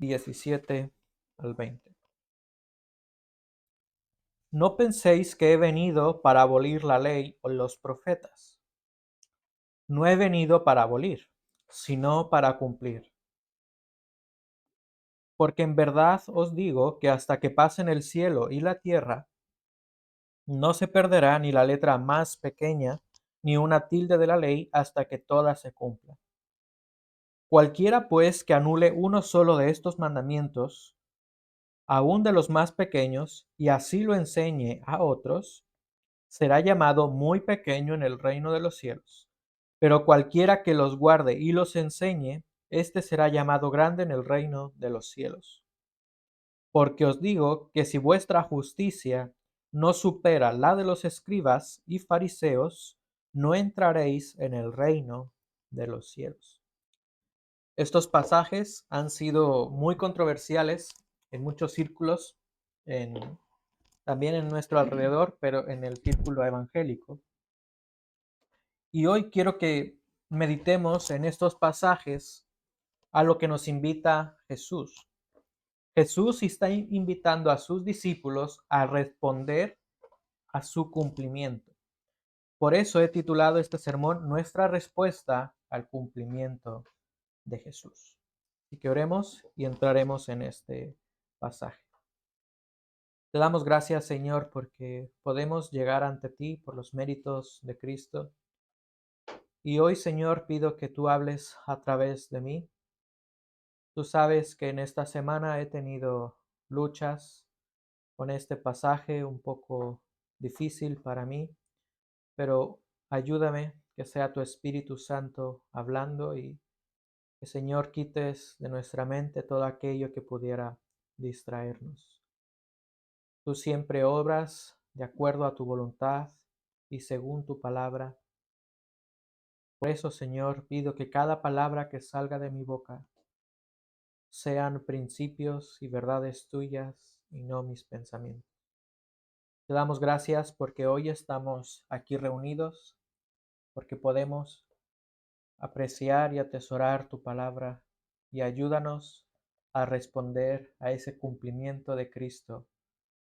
17 al 20. No penséis que he venido para abolir la ley o los profetas. No he venido para abolir, sino para cumplir. Porque en verdad os digo que hasta que pasen el cielo y la tierra, no se perderá ni la letra más pequeña, ni una tilde de la ley, hasta que toda se cumpla. Cualquiera pues que anule uno solo de estos mandamientos, aun de los más pequeños, y así lo enseñe a otros, será llamado muy pequeño en el reino de los cielos. Pero cualquiera que los guarde y los enseñe, éste será llamado grande en el reino de los cielos. Porque os digo que si vuestra justicia no supera la de los escribas y fariseos, no entraréis en el reino de los cielos. Estos pasajes han sido muy controversiales en muchos círculos, también en nuestro alrededor, pero en el círculo evangélico. Y hoy quiero que meditemos en estos pasajes a lo que nos invita Jesús. Jesús está invitando a sus discípulos a responder a su cumplimiento. Por eso he titulado este sermón Nuestra respuesta al cumplimiento de Jesús. Así que oremos y entraremos en este pasaje. Te damos gracias, Señor, porque podemos llegar ante ti por los méritos de Cristo. Y hoy, Señor, pido que tú hables a través de mí. Tú sabes que en esta semana he tenido luchas con este pasaje un poco difícil para mí, pero ayúdame que sea tu Espíritu Santo hablando y que, Señor, quites de nuestra mente todo aquello que pudiera distraernos. Tú siempre obras de acuerdo a tu voluntad y según tu palabra. Por eso, Señor, pido que cada palabra que salga de mi boca sean principios y verdades tuyas y no mis pensamientos. Te damos gracias porque hoy estamos aquí reunidos, porque podemos apreciar y atesorar tu palabra, y ayúdanos a responder a ese cumplimiento de Cristo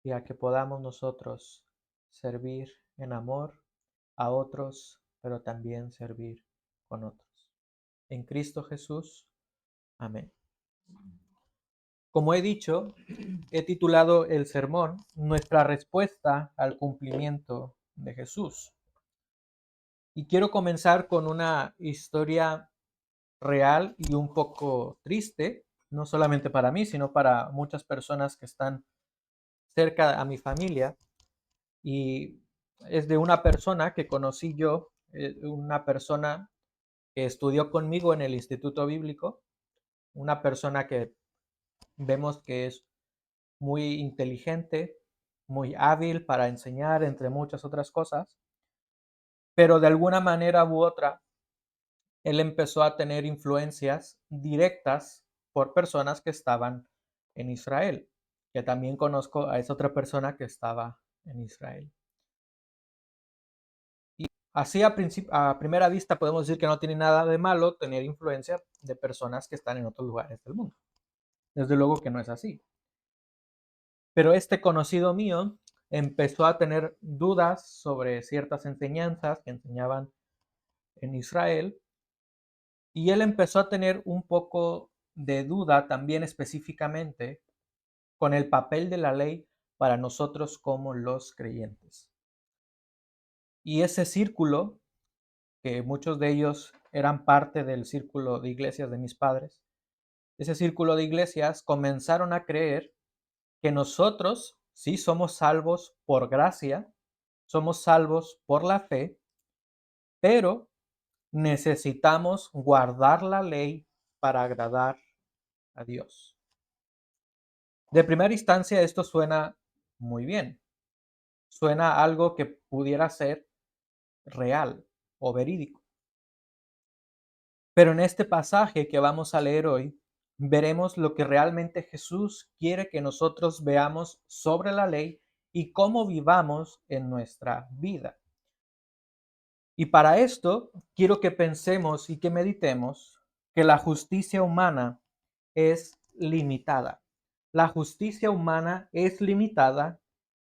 y a que podamos nosotros servir en amor a otros, pero también servir con otros. En Cristo Jesús. Amén. Como he dicho, he titulado el sermón Nuestra respuesta al cumplimiento de Jesús. Y quiero comenzar con una historia real y un poco triste, no solamente para mí, sino para muchas personas que están cerca a mi familia. Y es de una persona que conocí yo, una persona que estudió conmigo en el Instituto Bíblico, una persona que vemos que es muy inteligente, muy hábil para enseñar, entre muchas otras cosas, pero de alguna manera u otra, él empezó a tener influencias directas por personas que estaban en Israel, que también conozco a esa otra persona que estaba en Israel. Y así a primera vista podemos decir que no tiene nada de malo tener influencia de personas que están en otros lugares del mundo. Desde luego que no es así. Pero este conocido mío empezó a tener dudas sobre ciertas enseñanzas que enseñaban en Israel, y él empezó a tener un poco de duda también específicamente con el papel de la ley para nosotros como los creyentes. Y ese círculo, que muchos de ellos eran parte del círculo de iglesias de mis padres, ese círculo de iglesias comenzaron a creer que nosotros sí somos salvos por gracia, somos salvos por la fe, pero necesitamos guardar la ley para agradar a Dios. De primera instancia esto suena muy bien, suena algo que pudiera ser real o verídico. Pero en este pasaje que vamos a leer hoy, veremos lo que realmente Jesús quiere que nosotros veamos sobre la ley y cómo vivamos en nuestra vida. Y para esto quiero que pensemos y que meditemos que la justicia humana es limitada. La justicia humana es limitada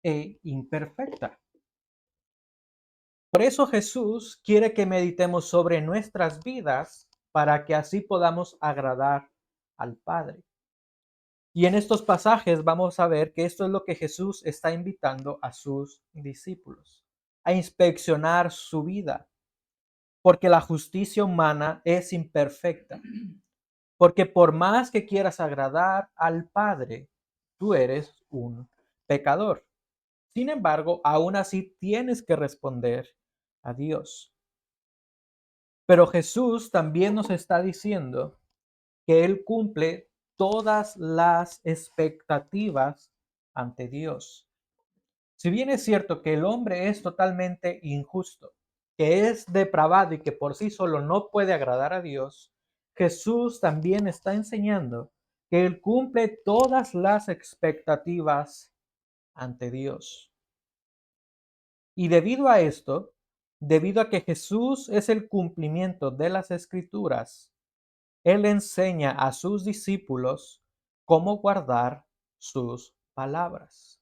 e imperfecta. Por eso Jesús quiere que meditemos sobre nuestras vidas para que así podamos agradar al Padre. Y en estos pasajes vamos a ver que esto es lo que Jesús está invitando a sus discípulos, a inspeccionar su vida, porque la justicia humana es imperfecta. Porque por más que quieras agradar al Padre, tú eres un pecador. Sin embargo, aún así tienes que responder a Dios. Pero Jesús también nos está diciendo que Él cumple todas las expectativas ante Dios. Si bien es cierto que el hombre es totalmente injusto, que es depravado y que por sí solo no puede agradar a Dios, Jesús también está enseñando que Él cumple todas las expectativas ante Dios. Y debido a esto, debido a que Jesús es el cumplimiento de las Escrituras, Él enseña a sus discípulos cómo guardar sus palabras,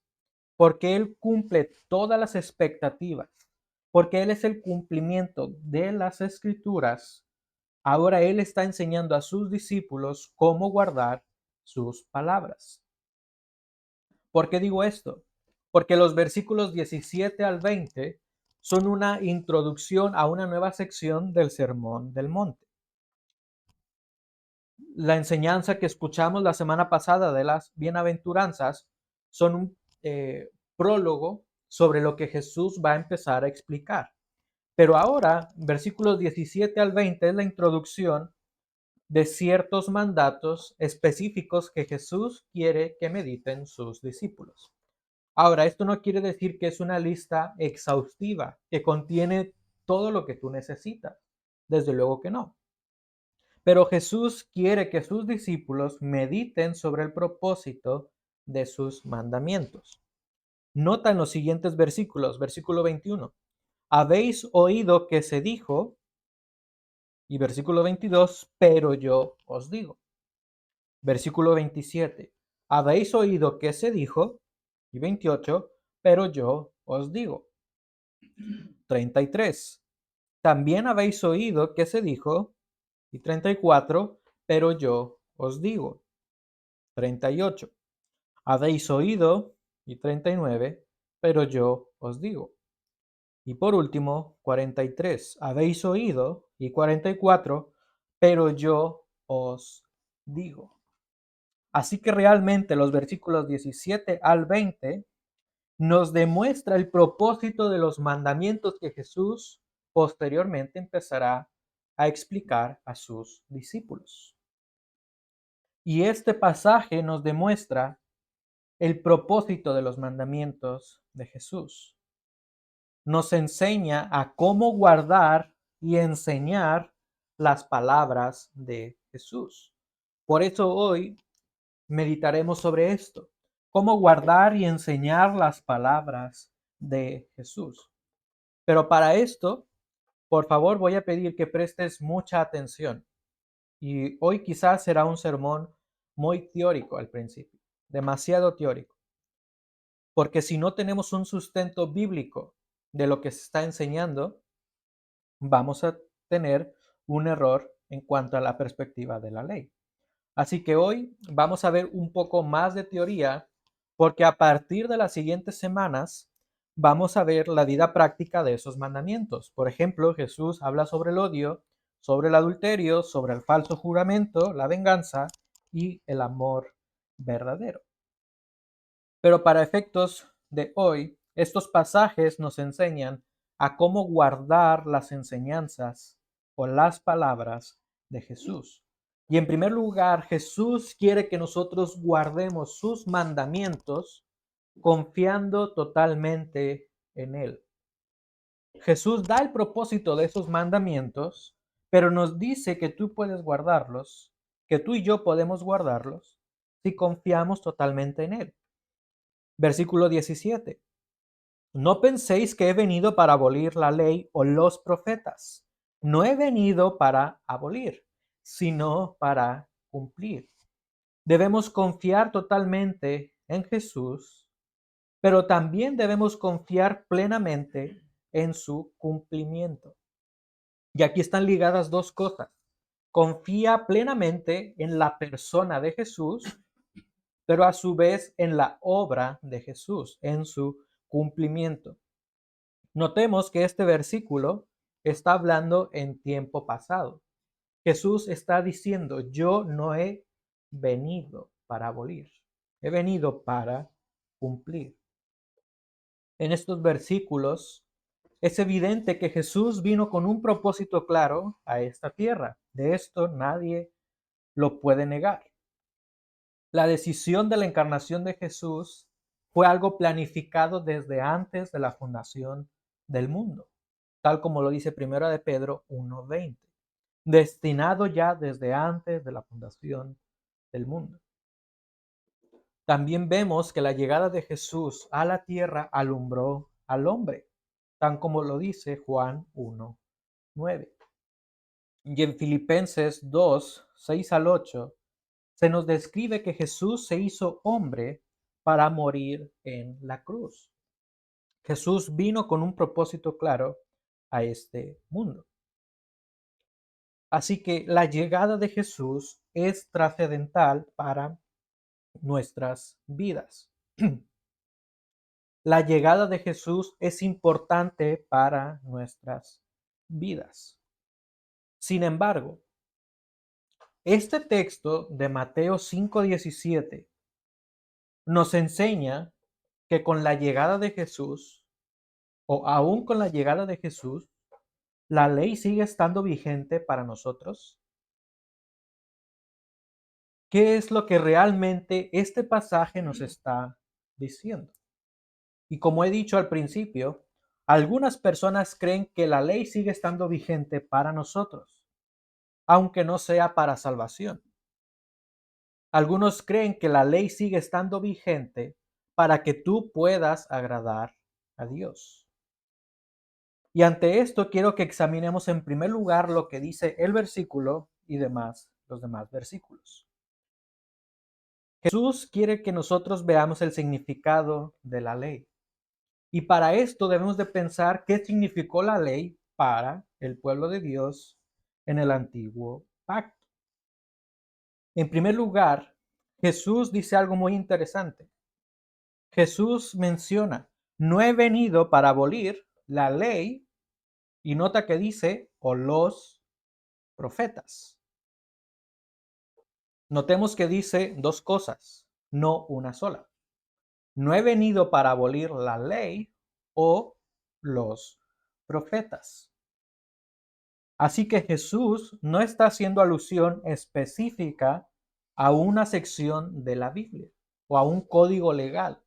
porque Él cumple todas las expectativas, porque Él es el cumplimiento de las Escrituras. Ahora Él está enseñando a sus discípulos cómo guardar sus palabras. ¿Por qué digo esto? Porque los versículos 17 al 20 son una introducción a una nueva sección del Sermón del Monte. La enseñanza que escuchamos la semana pasada de las bienaventuranzas son un prólogo sobre lo que Jesús va a empezar a explicar. Pero ahora, versículos 17 al 20 es la introducción de ciertos mandatos específicos que Jesús quiere que mediten sus discípulos. Ahora, esto no quiere decir que es una lista exhaustiva que contiene todo lo que tú necesitas. Desde luego que no. Pero Jesús quiere que sus discípulos mediten sobre el propósito de sus mandamientos. Nota en los siguientes versículos, versículo 21. Habéis oído que se dijo, y versículo 22, pero yo os digo. Versículo 27. Habéis oído que se dijo, y 28, pero yo os digo. 33. También habéis oído que se dijo, y 34, pero yo os digo. 38. Habéis oído, y 39, pero yo os digo. Y por último, 43. Habéis oído, y 44, pero yo os digo. Así que realmente los versículos 17 al 20 nos demuestra el propósito de los mandamientos que Jesús posteriormente empezará a explicar a sus discípulos. Y este pasaje nos demuestra el propósito de los mandamientos de Jesús. Nos enseña a cómo guardar y enseñar las palabras de Jesús. Por eso hoy meditaremos sobre esto, cómo guardar y enseñar las palabras de Jesús. Pero para esto, por favor, voy a pedir que prestes mucha atención. Y hoy quizás será un sermón muy teórico al principio, demasiado teórico. Porque si no tenemos un sustento bíblico de lo que se está enseñando, vamos a tener un error en cuanto a la perspectiva de la ley. Así que hoy vamos a ver un poco más de teoría, porque a partir de las siguientes semanas vamos a ver la vida práctica de esos mandamientos. Por ejemplo, Jesús habla sobre el odio, sobre el adulterio, sobre el falso juramento, la venganza y el amor verdadero. Pero para efectos de hoy, estos pasajes nos enseñan a cómo guardar las enseñanzas o las palabras de Jesús. Y en primer lugar, Jesús quiere que nosotros guardemos sus mandamientos confiando totalmente en Él. Jesús da el propósito de esos mandamientos, pero nos dice que tú puedes guardarlos, que tú y yo podemos guardarlos si confiamos totalmente en Él. Versículo 17. No penséis que he venido para abolir la ley o los profetas. No he venido para abolir, sino para cumplir. Debemos confiar totalmente en Jesús, pero también debemos confiar plenamente en su cumplimiento. Y aquí están ligadas dos cosas. Confía plenamente en la persona de Jesús, pero a su vez en la obra de Jesús, en su cumplimiento. Notemos que este versículo está hablando en tiempo pasado. Jesús está diciendo, yo no he venido para abolir, he venido para cumplir. En estos versículos es evidente que Jesús vino con un propósito claro a esta tierra. De esto nadie lo puede negar. La decisión de la encarnación de Jesús fue algo planificado desde antes de la fundación del mundo, tal como lo dice Primera de Pedro 1:20, destinado ya desde antes de la fundación del mundo. También vemos que la llegada de Jesús a la tierra alumbró al hombre, tal como lo dice Juan 1:9. Y en Filipenses 2:6 al 8 se nos describe que Jesús se hizo hombre para morir en la cruz. Jesús vino con un propósito claro a este mundo. Así que la llegada de Jesús es trascendental para nuestras vidas. La llegada de Jesús es importante para nuestras vidas. Sin embargo, este texto de Mateo 5:17 nos enseña que con la llegada de Jesús, o aún con la llegada de Jesús, la ley sigue estando vigente para nosotros. ¿Qué es lo que realmente este pasaje nos está diciendo? Y como he dicho al principio, algunas personas creen que la ley sigue estando vigente para nosotros, aunque no sea para salvación. Algunos creen que la ley sigue estando vigente para que tú puedas agradar a Dios. Y ante esto quiero que examinemos en primer lugar lo que dice el versículo y los demás versículos. Jesús quiere que nosotros veamos el significado de la ley. Y para esto debemos de pensar qué significó la ley para el pueblo de Dios en el antiguo pacto. En primer lugar, Jesús dice algo muy interesante. Jesús menciona, no he venido para abolir la ley, y nota que dice, o los profetas. Notemos que dice dos cosas, no una sola. No he venido para abolir la ley o los profetas. Así que Jesús no está haciendo alusión específica a una sección de la Biblia o a un código legal.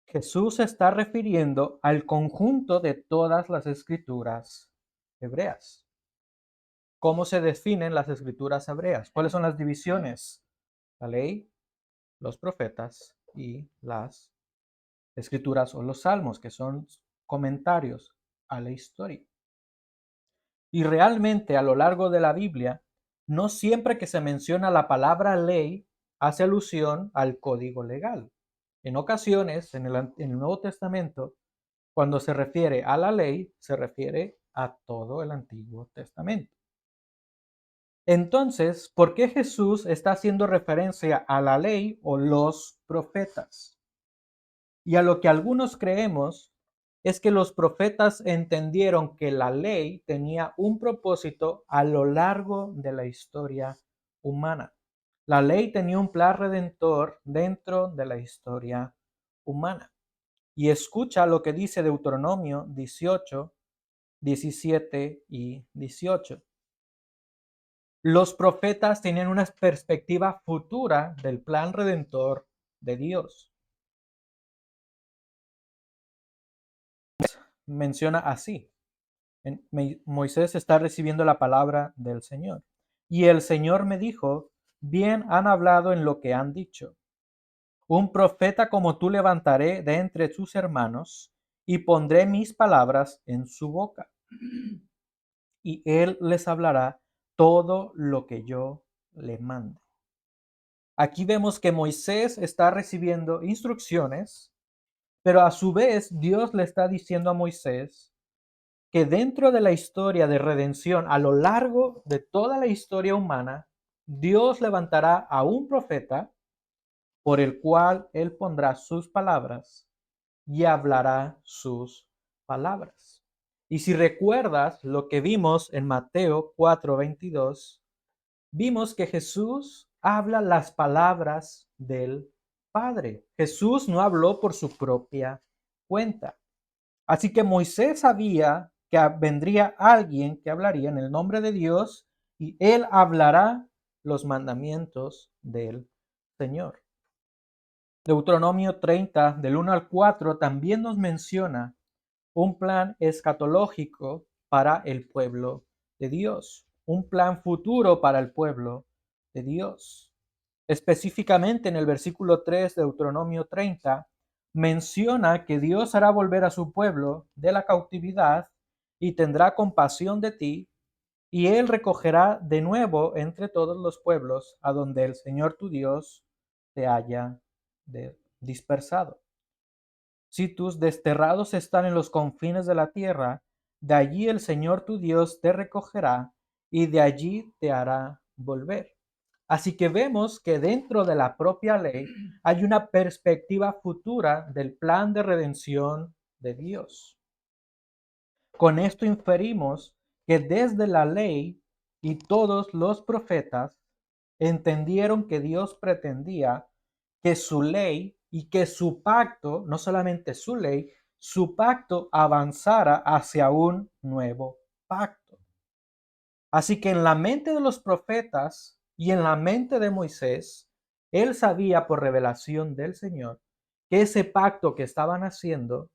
Jesús se está refiriendo al conjunto de todas las escrituras hebreas. ¿Cómo se definen las escrituras hebreas? ¿Cuáles son las divisiones? La ley, los profetas y las escrituras o los salmos, que son comentarios a la historia. Y realmente a lo largo de la Biblia, no siempre que se menciona la palabra ley hace alusión al código legal. En ocasiones, en el Nuevo Testamento, cuando se refiere a la ley, se refiere a todo el Antiguo Testamento. Entonces, ¿por qué Jesús está haciendo referencia a la ley o los profetas? Y a lo que algunos creemos es que los profetas entendieron que la ley tenía un propósito a lo largo de la historia humana. La ley tenía un plan redentor dentro de la historia humana. Y escucha lo que dice Deuteronomio 18, 17 y 18. Los profetas tenían una perspectiva futura del plan redentor de Dios. Menciona así. Moisés está recibiendo la palabra del Señor. Y el Señor me dijo, bien han hablado en lo que han dicho. Un profeta como tú levantaré de entre sus hermanos y pondré mis palabras en su boca. Y él les hablará todo lo que yo le mande. Aquí vemos que Moisés está recibiendo instrucciones, pero a su vez Dios le está diciendo a Moisés que dentro de la historia de redención, a lo largo de toda la historia humana, Dios levantará a un profeta por el cual él pondrá sus palabras y hablará sus palabras. Y si recuerdas lo que vimos en Mateo 4:22, vimos que Jesús habla las palabras del Padre. Jesús no habló por su propia cuenta. Así que Moisés sabía que vendría alguien que hablaría en el nombre de Dios y él hablará los mandamientos del Señor. Deuteronomio 30, del 1 al 4, también nos menciona un plan escatológico para el pueblo de Dios, un plan futuro para el pueblo de Dios. Específicamente en el versículo 3 de Deuteronomio 30, menciona que Dios hará volver a su pueblo de la cautividad y tendrá compasión de ti, y él recogerá de nuevo entre todos los pueblos a donde el Señor tu Dios te haya dispersado. Si tus desterrados están en los confines de la tierra, de allí el Señor tu Dios te recogerá y de allí te hará volver. Así que vemos que dentro de la propia ley hay una perspectiva futura del plan de redención de Dios. Con esto inferimos que desde la ley y todos los profetas entendieron que Dios pretendía que su ley y que su pacto, no solamente su ley, su pacto avanzara hacia un nuevo pacto. Así que en la mente de los profetas y en la mente de Moisés, él sabía por revelación del Señor que ese pacto que estaban haciendo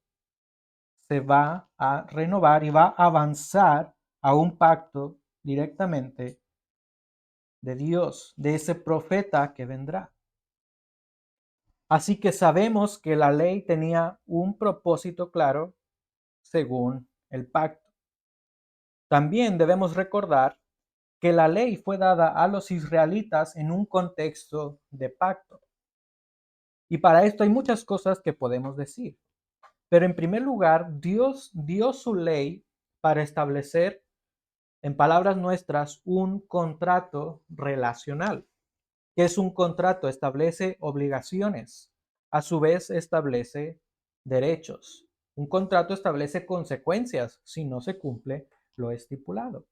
se va a renovar y va a avanzar a un pacto directamente de Dios, de ese profeta que vendrá. Así que sabemos que la ley tenía un propósito claro según el pacto. También debemos recordar que la ley fue dada a los israelitas en un contexto de pacto. Y para esto hay muchas cosas que podemos decir. Pero en primer lugar, Dios dio su ley para establecer, en palabras nuestras, un contrato relacional. ¿Qué es un contrato? Establece obligaciones. A su vez, establece derechos. Un contrato establece consecuencias si no se cumple lo estipulado.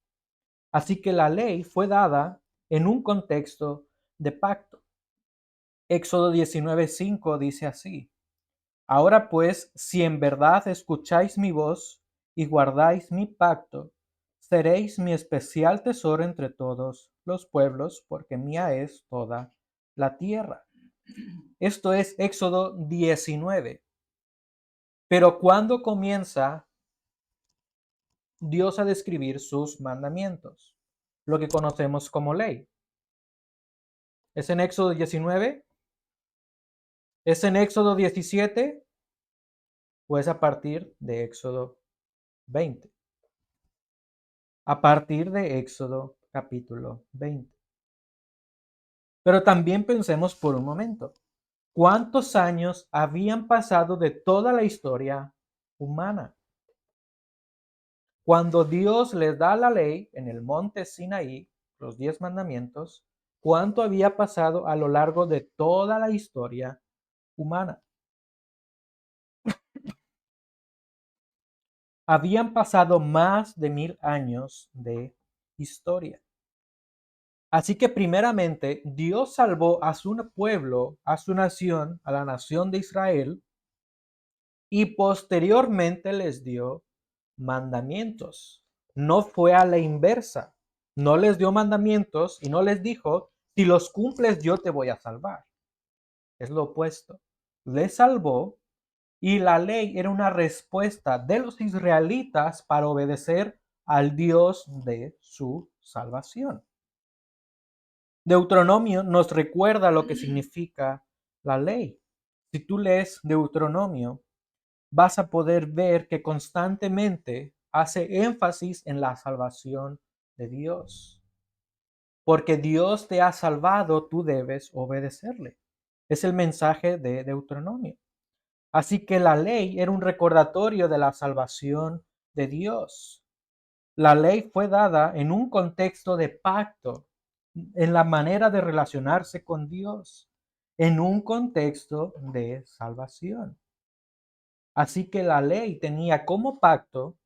Así que la ley fue dada en un contexto de pacto. Éxodo 19:5 dice así: Ahora pues, si en verdad escucháis mi voz y guardáis mi pacto, seréis mi especial tesoro entre todos los pueblos, porque mía es toda la tierra. Esto es Éxodo 19. Pero cuando comienza Dios a describir sus mandamientos, lo que conocemos como ley. ¿Es en Éxodo 19? ¿Es en Éxodo 17? ¿O es a partir de Éxodo 20? A partir de Éxodo capítulo 20. Pero también pensemos por un momento, ¿cuántos años habían pasado de toda la historia humana? Cuando Dios les da la ley en el monte Sinaí, los 10 mandamientos, ¿cuánto había pasado a lo largo de toda la historia humana? Habían pasado más de 1000 años de historia. Así que primeramente Dios salvó a su pueblo, a su nación, a la nación de Israel, y posteriormente les dio mandamientos. No fue a la inversa. No les dio mandamientos y no les dijo, si los cumples yo te voy a salvar. Es lo opuesto. Les salvó y la ley era una respuesta de los israelitas para obedecer al Dios de su salvación. Deuteronomio nos recuerda lo que significa la ley. Si tú lees Deuteronomio, vas a poder ver que constantemente hace énfasis en la salvación de Dios. Porque Dios te ha salvado, tú debes obedecerle. Es el mensaje de Deuteronomio. Así que la ley era un recordatorio de la salvación de Dios. La ley fue dada en un contexto de pacto, en la manera de relacionarse con Dios, en un contexto de salvación. Así que la ley tenía como pacto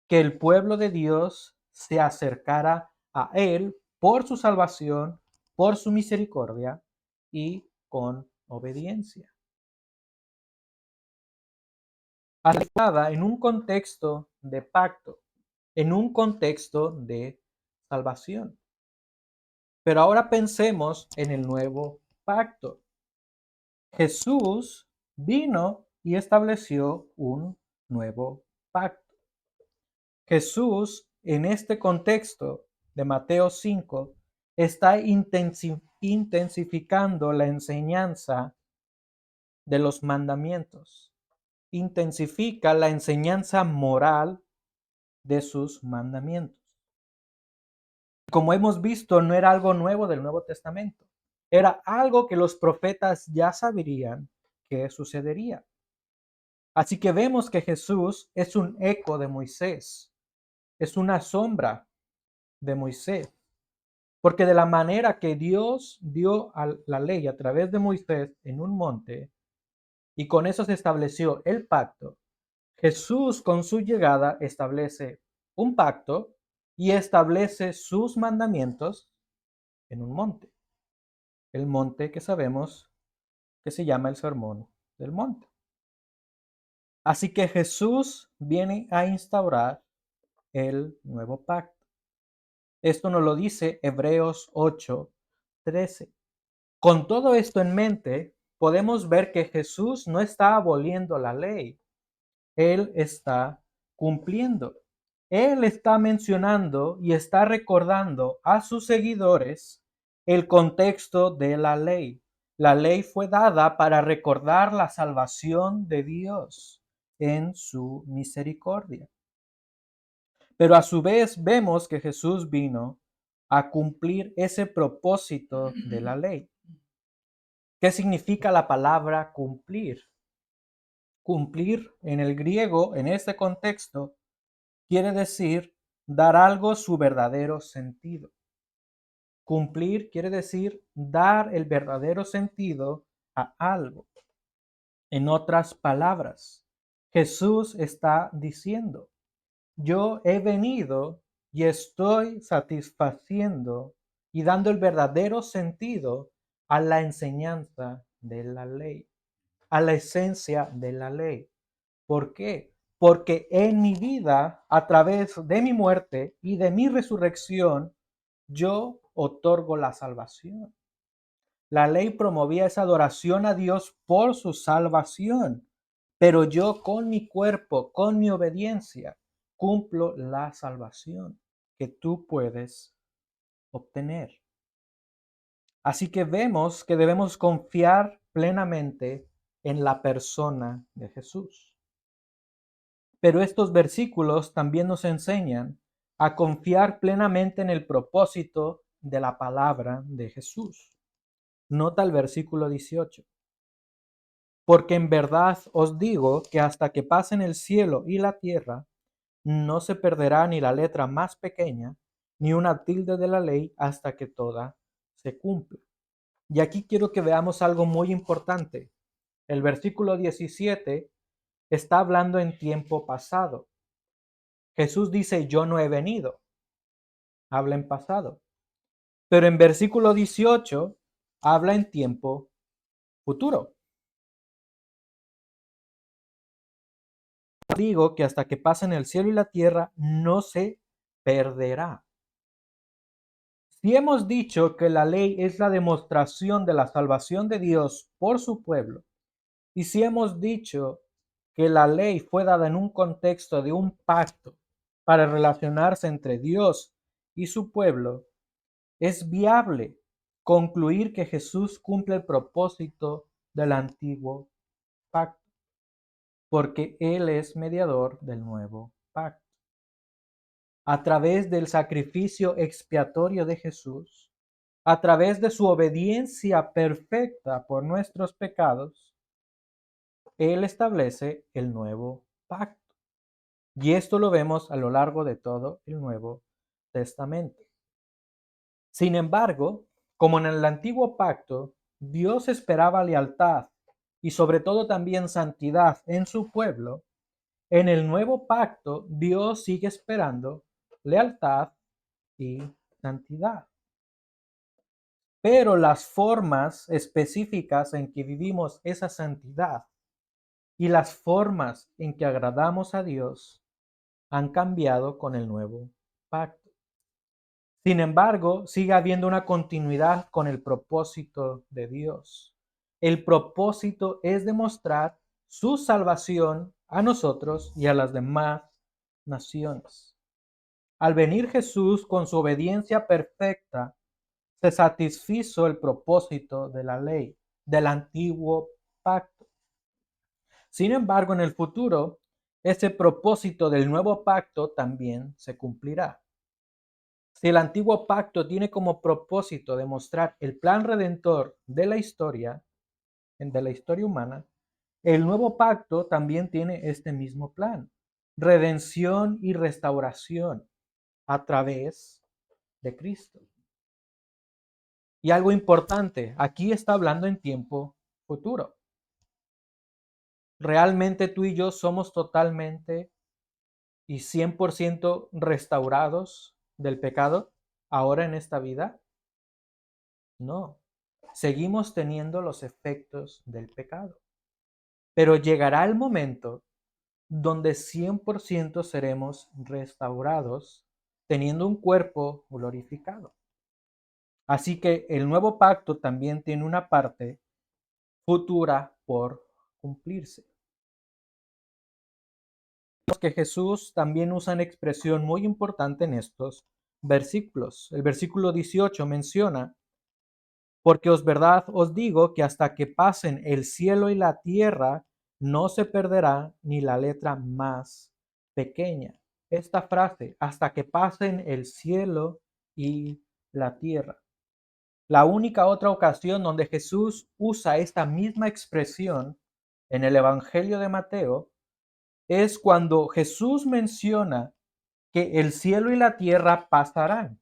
que el pueblo de Dios se acercara a Él por su salvación, por su misericordia y con obediencia. Aceptada en un contexto de pacto, en un contexto de salvación. Pero ahora pensemos en el nuevo pacto. Jesús vino y estableció un nuevo pacto. Jesús, en este contexto de Mateo 5, está intensificando la enseñanza de los mandamientos. Intensifica la enseñanza moral de sus mandamientos. Como hemos visto, no era algo nuevo del Nuevo Testamento. Era algo que los profetas ya sabrían que sucedería. Así que vemos que Jesús es un eco de Moisés, es una sombra de Moisés, porque de la manera que Dios dio la ley a través de Moisés en un monte, y con eso se estableció el pacto, Jesús con su llegada establece un pacto y establece sus mandamientos en un monte, el monte que sabemos que se llama el Sermón del Monte. Así que Jesús viene a instaurar el nuevo pacto. Esto nos lo dice Hebreos 8:13. Con todo esto en mente, podemos ver que Jesús no está aboliendo la ley, Él está cumpliendo. Él está mencionando y está recordando a sus seguidores el contexto de la ley. La ley fue dada para recordar la salvación de Dios en su misericordia. Pero a su vez vemos que Jesús vino a cumplir ese propósito de la ley. ¿Qué significa la palabra cumplir? Cumplir en el griego, en este contexto, quiere decir dar algo su verdadero sentido. Cumplir quiere decir dar el verdadero sentido a algo. En otras palabras, Jesús está diciendo, yo he venido y estoy satisfaciendo y dando el verdadero sentido a la enseñanza de la ley, a la esencia de la ley. ¿Por qué? Porque en mi vida, a través de mi muerte y de mi resurrección, yo otorgo la salvación. La ley promovía esa adoración a Dios por su salvación, pero yo con mi cuerpo, con mi obediencia, cumplo la salvación que tú puedes obtener. Así que vemos que debemos confiar plenamente en la persona de Jesús. Pero estos versículos también nos enseñan a confiar plenamente en el propósito de la palabra de Jesús. Nota el versículo 18. Porque en verdad os digo que hasta que pasen el cielo y la tierra, no se perderá ni la letra más pequeña, ni una tilde de la ley hasta que toda se cumpla. Y aquí quiero que veamos algo muy importante. El versículo 17 está hablando en tiempo pasado. Jesús dice, yo no he venido. Habla en pasado. Pero en versículo 18 habla en tiempo futuro. Digo que hasta que pasen el cielo y la tierra no se perderá. Si hemos dicho que la ley es la demostración de la salvación de Dios por su pueblo, y si hemos dicho que la ley fue dada en un contexto de un pacto para relacionarse entre Dios y su pueblo, es viable concluir que Jesús cumple el propósito del antiguo pacto, porque Él es mediador del nuevo pacto. A través del sacrificio expiatorio de Jesús, a través de su obediencia perfecta por nuestros pecados, Él establece el nuevo pacto. Y esto lo vemos a lo largo de todo el Nuevo Testamento. Sin embargo, como en el antiguo pacto, Dios esperaba lealtad y sobre todo también santidad en su pueblo, en el nuevo pacto Dios sigue esperando lealtad y santidad. Pero las formas específicas en que vivimos esa santidad y las formas en que agradamos a Dios han cambiado con el nuevo pacto. Sin embargo, sigue habiendo una continuidad con el propósito de Dios. El propósito es demostrar su salvación a nosotros y a las demás naciones. Al venir Jesús con su obediencia perfecta, se satisfizo el propósito de la ley, del antiguo pacto. Sin embargo, en el futuro, ese propósito del nuevo pacto también se cumplirá. Si el antiguo pacto tiene como propósito demostrar el plan redentor de la historia humana, el nuevo pacto también tiene este mismo plan: redención y restauración a través de Cristo. Y algo importante, aquí está hablando en tiempo futuro. ¿Realmente tú y yo somos totalmente y 100% restaurados del pecado ahora en esta vida? No. Seguimos teniendo los efectos del pecado. Pero llegará el momento donde 100% seremos restaurados, teniendo un cuerpo glorificado. Así que el nuevo pacto también tiene una parte futura por cumplirse. Que Jesús también usa una expresión muy importante en estos versículos. El versículo 18 menciona: porque os digo que hasta que pasen el cielo y la tierra, no se perderá ni la letra más pequeña. Esta frase, hasta que pasen el cielo y la tierra. La única otra ocasión donde Jesús usa esta misma expresión en el Evangelio de Mateo es cuando Jesús menciona que el cielo y la tierra pasarán,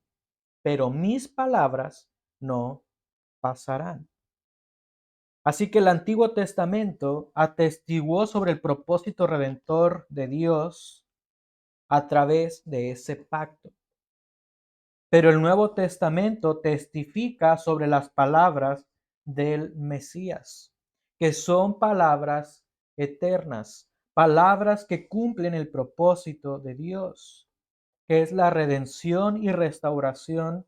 pero mis palabras no pasarán. Así que el Antiguo Testamento atestiguó sobre el propósito redentor de Dios a través de ese pacto. Pero el Nuevo Testamento testifica sobre las palabras del Mesías, que son palabras eternas, palabras que cumplen el propósito de Dios, que es la redención y restauración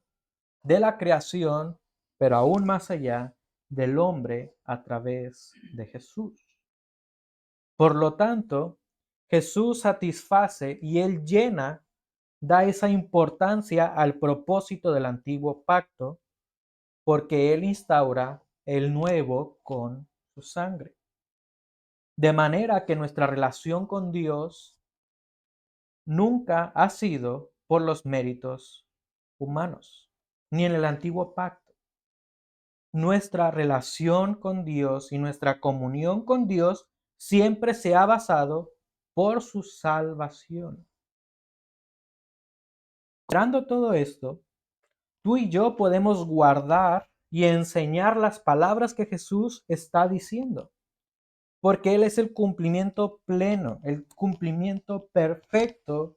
de la creación, pero aún más allá, del hombre a través de Jesús. Por lo tanto, Jesús satisface y Él llena, da esa importancia al propósito del antiguo pacto, porque Él instaura el nuevo con su sangre. De manera que nuestra relación con Dios nunca ha sido por los méritos humanos, ni en el antiguo pacto. Nuestra relación con Dios y nuestra comunión con Dios siempre se ha basado por su salvación. Considerando todo esto, tú y yo podemos guardar y enseñar las palabras que Jesús está diciendo, porque Él es el cumplimiento pleno, el cumplimiento perfecto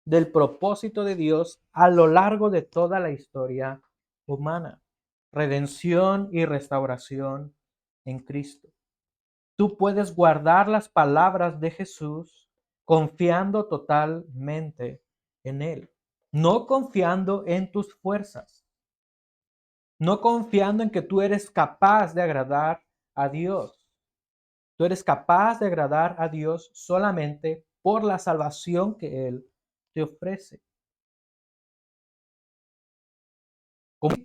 del propósito de Dios a lo largo de toda la historia humana. Redención y restauración en Cristo. Tú puedes guardar las palabras de Jesús confiando totalmente en Él, no confiando en tus fuerzas, no confiando en que tú eres capaz de agradar a Dios. Tú eres capaz de agradar a Dios solamente por la salvación que Él te ofrece. Como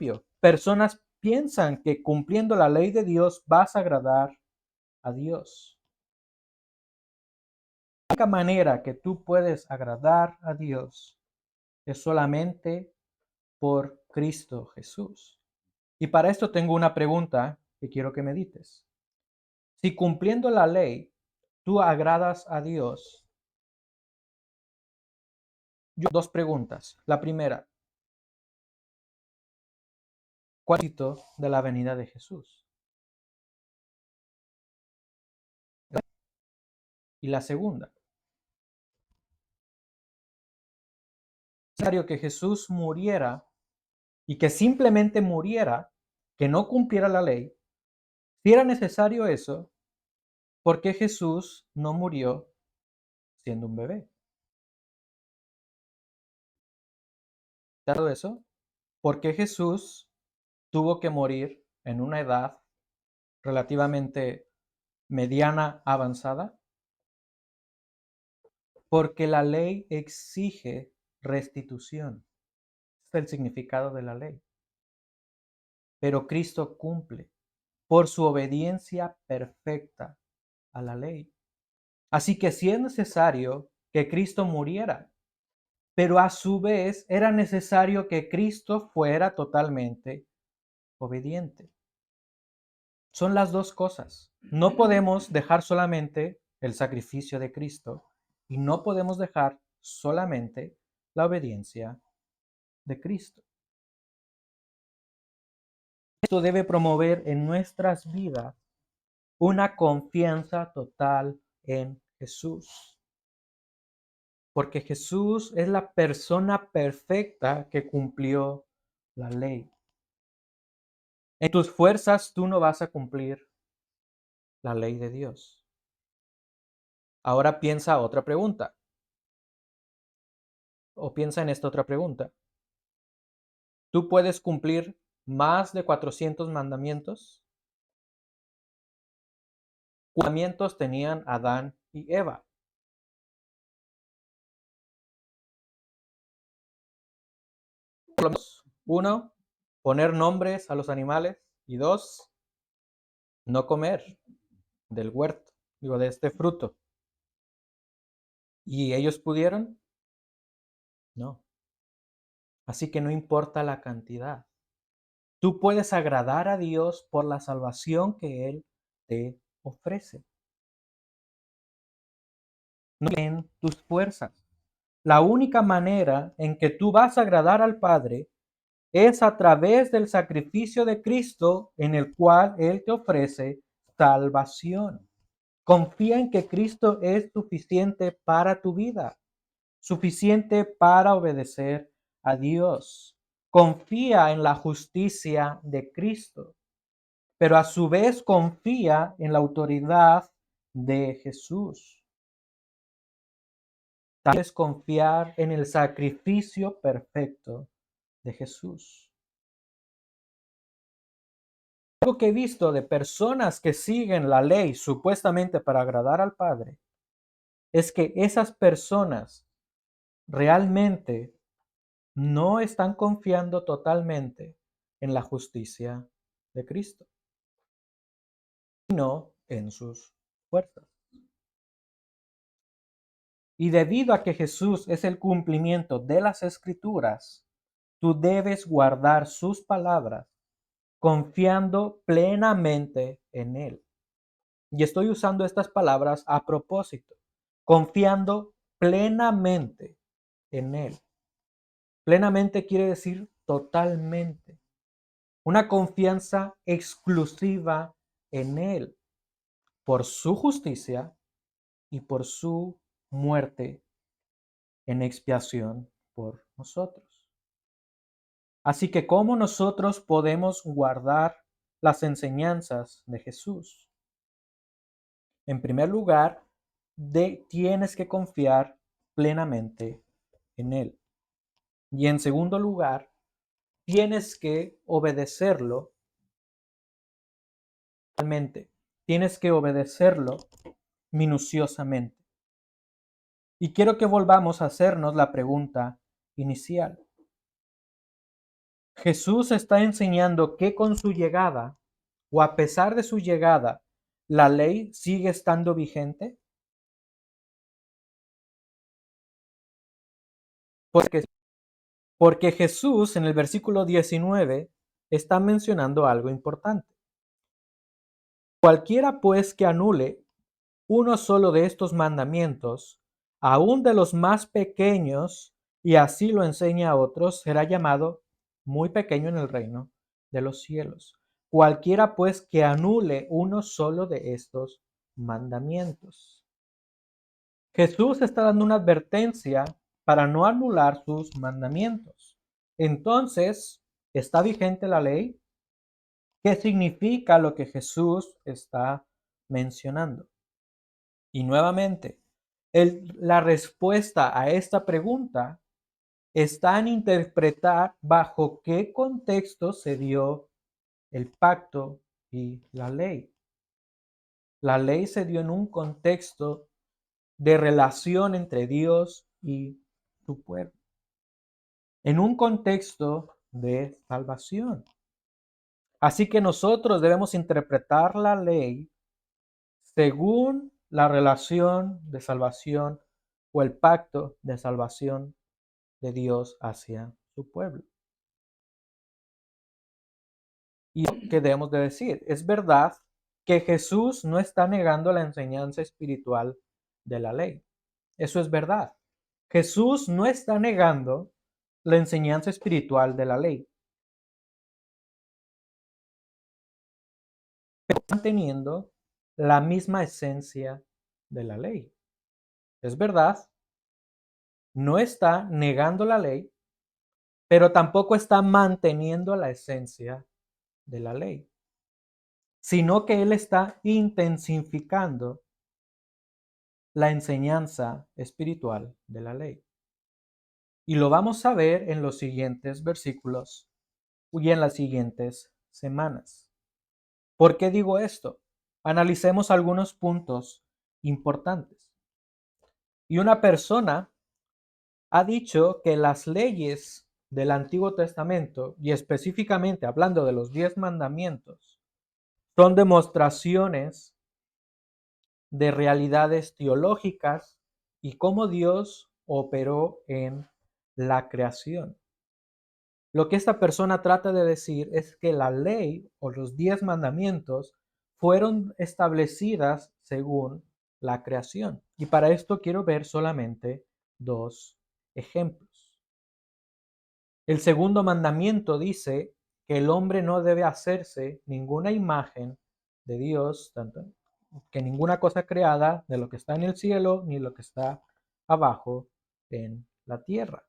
personas piensan que cumpliendo la ley de Dios vas a agradar a Dios. La única manera que tú puedes agradar a Dios es solamente por Cristo Jesús. Y para esto tengo una pregunta que quiero que medites. Si cumpliendo la ley tú agradas a Dios, yo dos preguntas. La primera, ¿cuál es el propósito de la venida de Jesús? Y la segunda, ¿es necesario que Jesús muriera y que simplemente muriera, que no cumpliera la ley? Si era necesario eso, ¿por qué Jesús no murió siendo un bebé? ¿Claro eso? ¿Por qué Jesús tuvo que morir en una edad relativamente mediana avanzada? Porque la ley exige restitución. Es el significado de la ley. Pero Cristo cumple por su obediencia perfecta a la ley. Así que sí es necesario que Cristo muriera, pero a su vez era necesario que Cristo fuera totalmente obediente. Son las dos cosas. No podemos dejar solamente el sacrificio de Cristo y no podemos dejar solamente la obediencia de Cristo. Esto debe promover en nuestras vidas una confianza total en Jesús. Porque Jesús es la persona perfecta que cumplió la ley. En tus fuerzas tú no vas a cumplir la ley de Dios. Ahora piensa otra pregunta. O piensa en esta otra pregunta. ¿Tú puedes cumplir más de 400 mandamientos? ¿Cuántos mandamientos tenían Adán y Eva? Uno, poner nombres a los animales. Y dos, no comer del huerto, de este fruto. ¿Y ellos pudieron? No. Así que no importa la cantidad. Tú puedes agradar a Dios por la salvación que Él te ofrece. No en tus fuerzas. La única manera en que tú vas a agradar al Padre es a través del sacrificio de Cristo en el cual Él te ofrece salvación. Confía en que Cristo es suficiente para tu vida, suficiente para obedecer a Dios. Confía en la justicia de Cristo, pero a su vez confía en la autoridad de Jesús. Debes confiar en el sacrificio perfecto de Jesús. Algo que he visto de personas que siguen la ley supuestamente para agradar al Padre es que esas personas realmente no están confiando totalmente en la justicia de Cristo, sino en sus fuerzas. Y debido a que Jesús es el cumplimiento de las Escrituras, tú debes guardar sus palabras confiando plenamente en Él. Y estoy usando estas palabras a propósito, confiando plenamente en Él. Plenamente quiere decir totalmente. Una confianza exclusiva en Él por su justicia y por su muerte en expiación por nosotros. Así que, ¿cómo nosotros podemos guardar las enseñanzas de Jesús? En primer lugar, tienes que confiar plenamente en Él. Y en segundo lugar, tienes que obedecerlo realmente. Tienes que obedecerlo minuciosamente. Y quiero que volvamos a hacernos la pregunta inicial. Jesús está enseñando que con su llegada, o a pesar de su llegada, la ley sigue estando vigente. Porque Jesús en el versículo 19 está mencionando algo importante. Cualquiera pues que anule uno solo de estos mandamientos, aun de los más pequeños, y así lo enseña a otros, será llamado muy pequeño en el reino de los cielos. Cualquiera pues que anule uno solo de estos mandamientos. Jesús está dando una advertencia para no anular sus mandamientos. Entonces, ¿está vigente la ley? ¿Qué significa lo que Jesús está mencionando? Y nuevamente, la respuesta a esta pregunta está en interpretar bajo qué contexto se dio el pacto y la ley. La ley se dio en un contexto de relación entre Dios y su pueblo, en un contexto de salvación. Así que nosotros debemos interpretar la ley según la relación de salvación o el pacto de salvación de Dios hacia su pueblo. Y que debemos de decir, es verdad que Jesús no está negando la enseñanza espiritual de la ley. Eso es verdad. Jesús no está negando la enseñanza espiritual de la ley, pero manteniendo la misma esencia de la ley. Es verdad, no está negando la ley, pero tampoco está manteniendo la esencia de la ley, sino que él está intensificando la enseñanza espiritual de la ley. Y lo vamos a ver en los siguientes versículos y en las siguientes semanas. ¿Por qué digo esto? Analicemos algunos puntos importantes. Y una persona ha dicho que las leyes del Antiguo Testamento, y específicamente hablando de los 10 mandamientos, son demostraciones de realidades teológicas y cómo Dios operó en la creación. Lo que esta persona trata de decir es que la ley o los 10 mandamientos fueron establecidas según la creación. Y para esto quiero ver solamente dos ejemplos. El segundo mandamiento dice que el hombre no debe hacerse ninguna imagen de Dios, tanto que ninguna cosa creada de lo que está en el cielo ni lo que está abajo en la tierra.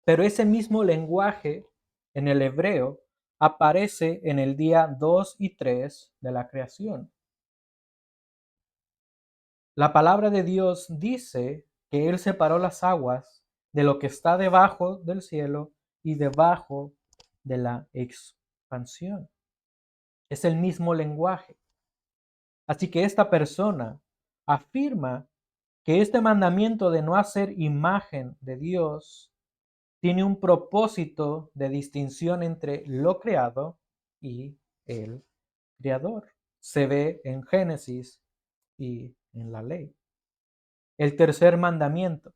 Pero ese mismo lenguaje en el hebreo aparece en el día 2 y 3 de la creación. La palabra de Dios dice que Él separó las aguas de lo que está debajo del cielo y debajo de la expansión. Es el mismo lenguaje. Así que esta persona afirma que este mandamiento de no hacer imagen de Dios tiene un propósito de distinción entre lo creado y el creador. Se ve en Génesis y en la ley. El tercer mandamiento,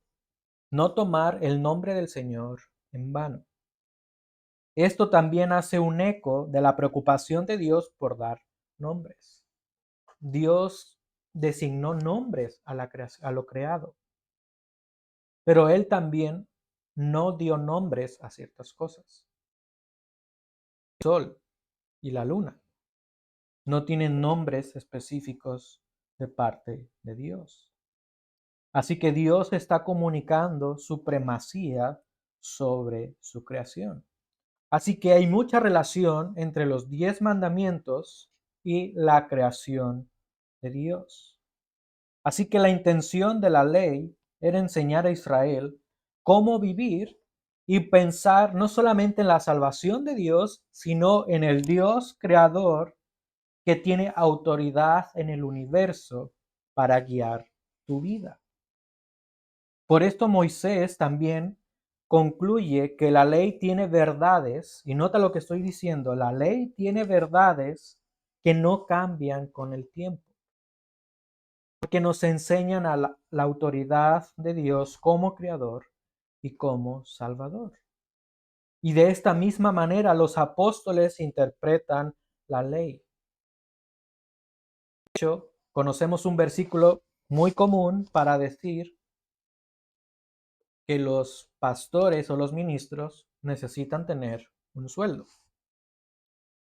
no tomar el nombre del Señor en vano. Esto también hace un eco de la preocupación de Dios por dar nombres. Dios designó nombres a lo creado, pero Él también no dio nombres a ciertas cosas. El sol y la luna no tienen nombres específicos de parte de Dios. Así que Dios está comunicando su supremacía sobre su creación. Así que hay mucha relación entre los 10 mandamientos y la creación de Dios. Así que la intención de la ley era enseñar a Israel cómo vivir y pensar no solamente en la salvación de Dios, sino en el Dios creador que tiene autoridad en el universo para guiar tu vida. Por esto Moisés también concluye que la ley tiene verdades, y nota lo que estoy diciendo, la ley tiene verdades que no cambian con el tiempo, porque nos enseñan a la autoridad de Dios como creador y como salvador. Y de esta misma manera los apóstoles interpretan la ley. De hecho, conocemos un versículo muy común para decir que los pastores o los ministros necesitan tener un sueldo.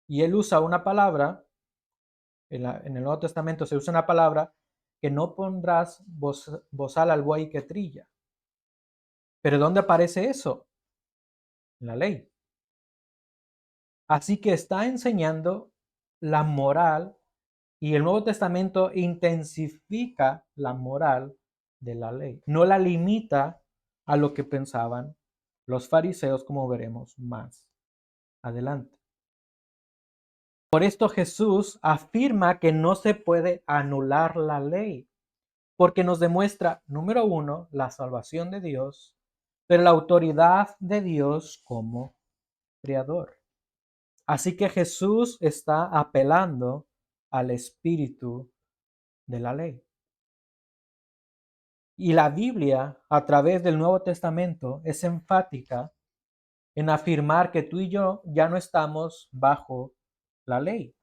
Y él usa una palabra, en el Nuevo Testamento se usa una palabra que no pondrás bozal al buey que trilla. ¿Pero dónde aparece eso? En la ley. Así que está enseñando la moral y el Nuevo Testamento intensifica la moral de la ley. No la limita a lo que pensaban los fariseos, como veremos más adelante. Por esto Jesús afirma que no se puede anular la ley, porque nos demuestra, número uno, la salvación de Dios, pero la autoridad de Dios como creador. Así que Jesús está apelando al espíritu de la ley. Y la Biblia, a través del Nuevo Testamento, es enfática en afirmar que tú y yo ya no estamos bajo la ley.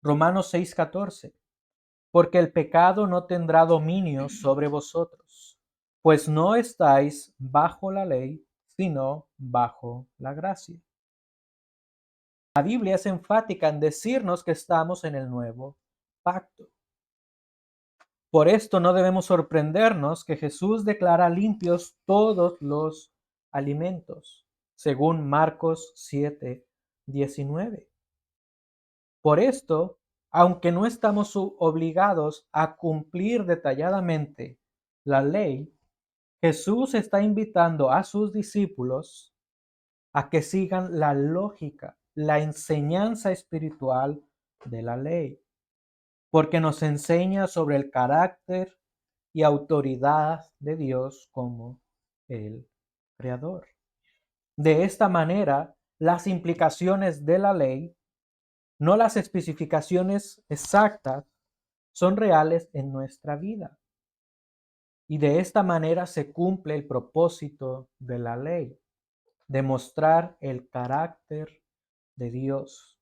Romanos 6:14. Porque el pecado no tendrá dominio sobre vosotros, pues no estáis bajo la ley, sino bajo la gracia. La Biblia es enfática en decirnos que estamos en el nuevo pacto. Por esto no debemos sorprendernos que Jesús declara limpios todos los alimentos, según Marcos 7:19. Por esto, aunque no estamos obligados a cumplir detalladamente la ley, Jesús está invitando a sus discípulos a que sigan la lógica, la enseñanza espiritual de la ley, porque nos enseña sobre el carácter y autoridad de Dios como el Creador. De esta manera, las implicaciones de la ley, no las especificaciones exactas, son reales en nuestra vida. Y de esta manera se cumple el propósito de la ley, demostrar el carácter de Dios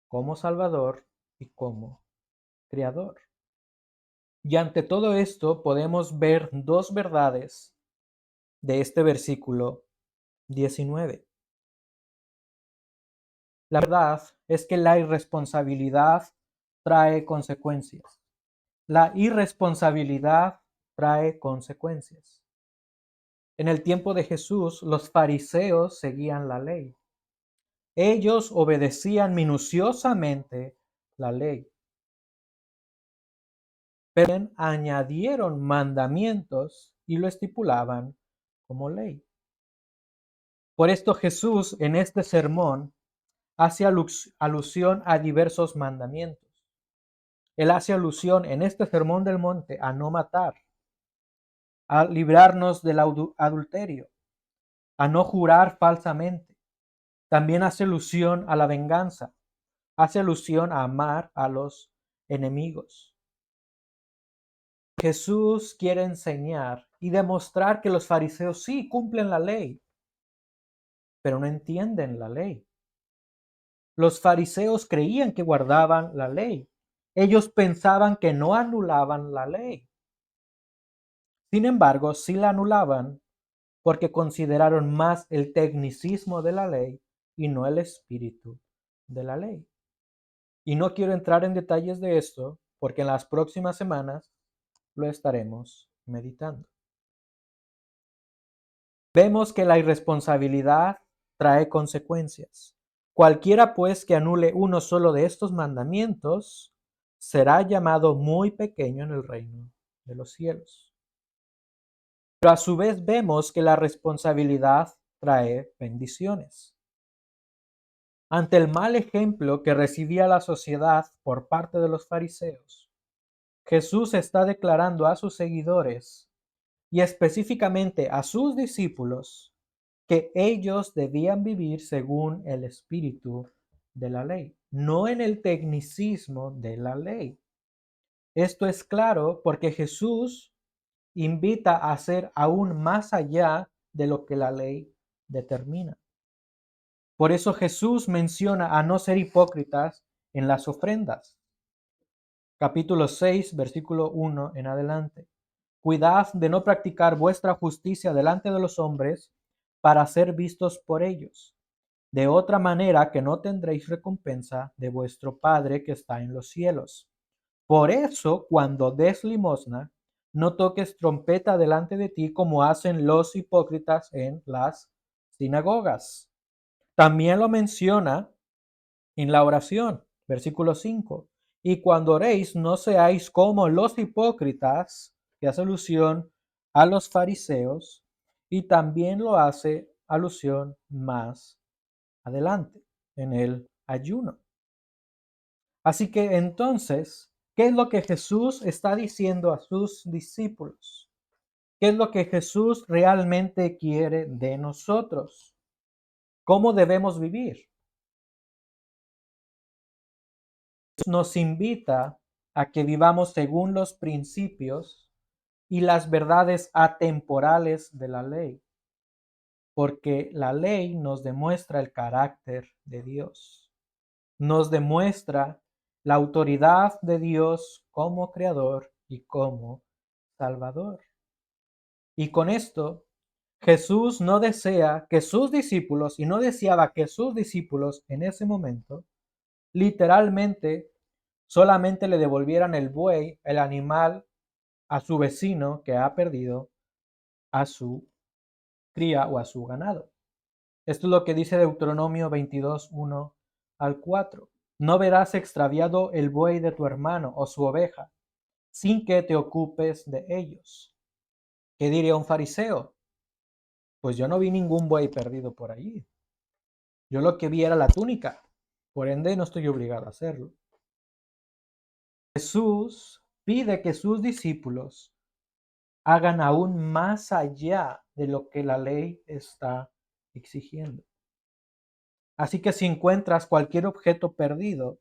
como Salvador y como Creador. Y ante todo esto podemos ver dos verdades de este versículo 19. La verdad es que la irresponsabilidad trae consecuencias. La irresponsabilidad trae consecuencias. En el tiempo de Jesús, los fariseos seguían la ley. Ellos obedecían minuciosamente la ley, pero añadieron mandamientos y lo estipulaban como ley. Por esto Jesús en este sermón hace alusión a diversos mandamientos. Él hace alusión en este sermón del monte a no matar, a librarnos del adulterio, a no jurar falsamente. También hace alusión a la venganza, hace alusión a amar a los enemigos. Jesús quiere enseñar y demostrar que los fariseos sí cumplen la ley, pero no entienden la ley. Los fariseos creían que guardaban la ley. Ellos pensaban que no anulaban la ley. Sin embargo, sí la anulaban porque consideraron más el tecnicismo de la ley y no el espíritu de la ley. Y no quiero entrar en detalles de esto porque en las próximas semanas lo estaremos meditando. Vemos que la irresponsabilidad trae consecuencias. Cualquiera pues que anule uno solo de estos mandamientos será llamado muy pequeño en el reino de los cielos. Pero a su vez vemos que la responsabilidad trae bendiciones. Ante el mal ejemplo que recibía la sociedad por parte de los fariseos, Jesús está declarando a sus seguidores y específicamente a sus discípulos que ellos debían vivir según el espíritu de la ley, no en el tecnicismo de la ley. Esto es claro porque Jesús invita a hacer aún más allá de lo que la ley determina. Por eso Jesús menciona a no ser hipócritas en las ofrendas. Capítulo 6, versículo 1 en adelante. Cuidad de no practicar vuestra justicia delante de los hombres para ser vistos por ellos. De otra manera que no tendréis recompensa de vuestro Padre que está en los cielos. Por eso, cuando des limosna, no toques trompeta delante de ti como hacen los hipócritas en las sinagogas. También lo menciona en la oración, versículo 5. Y cuando oréis, no seáis como los hipócritas, que hace alusión a los fariseos, y también lo hace alusión más adelante, en el ayuno. Así que entonces, ¿qué es lo que Jesús está diciendo a sus discípulos? ¿Qué es lo que Jesús realmente quiere de nosotros? ¿Cómo debemos vivir? Nos invita a que vivamos según los principios y las verdades atemporales de la ley, porque la ley nos demuestra el carácter de Dios, nos demuestra la autoridad de Dios como creador y como salvador. Y con esto, Jesús no desea que sus discípulos, y no deseaba que sus discípulos en ese momento, literalmente solamente le devolvieran el buey, el animal, a su vecino que ha perdido a su cría o a su ganado. Esto es lo que dice Deuteronomio 22, 1 al 4. No verás extraviado el buey de tu hermano o su oveja, sin que te ocupes de ellos. ¿Qué diría un fariseo? Pues yo no vi ningún buey perdido por allí. Yo lo que vi era la túnica. Por ende, no estoy obligado a hacerlo. Jesús pide que sus discípulos hagan aún más allá de lo que la ley está exigiendo. Así que si encuentras cualquier objeto perdido,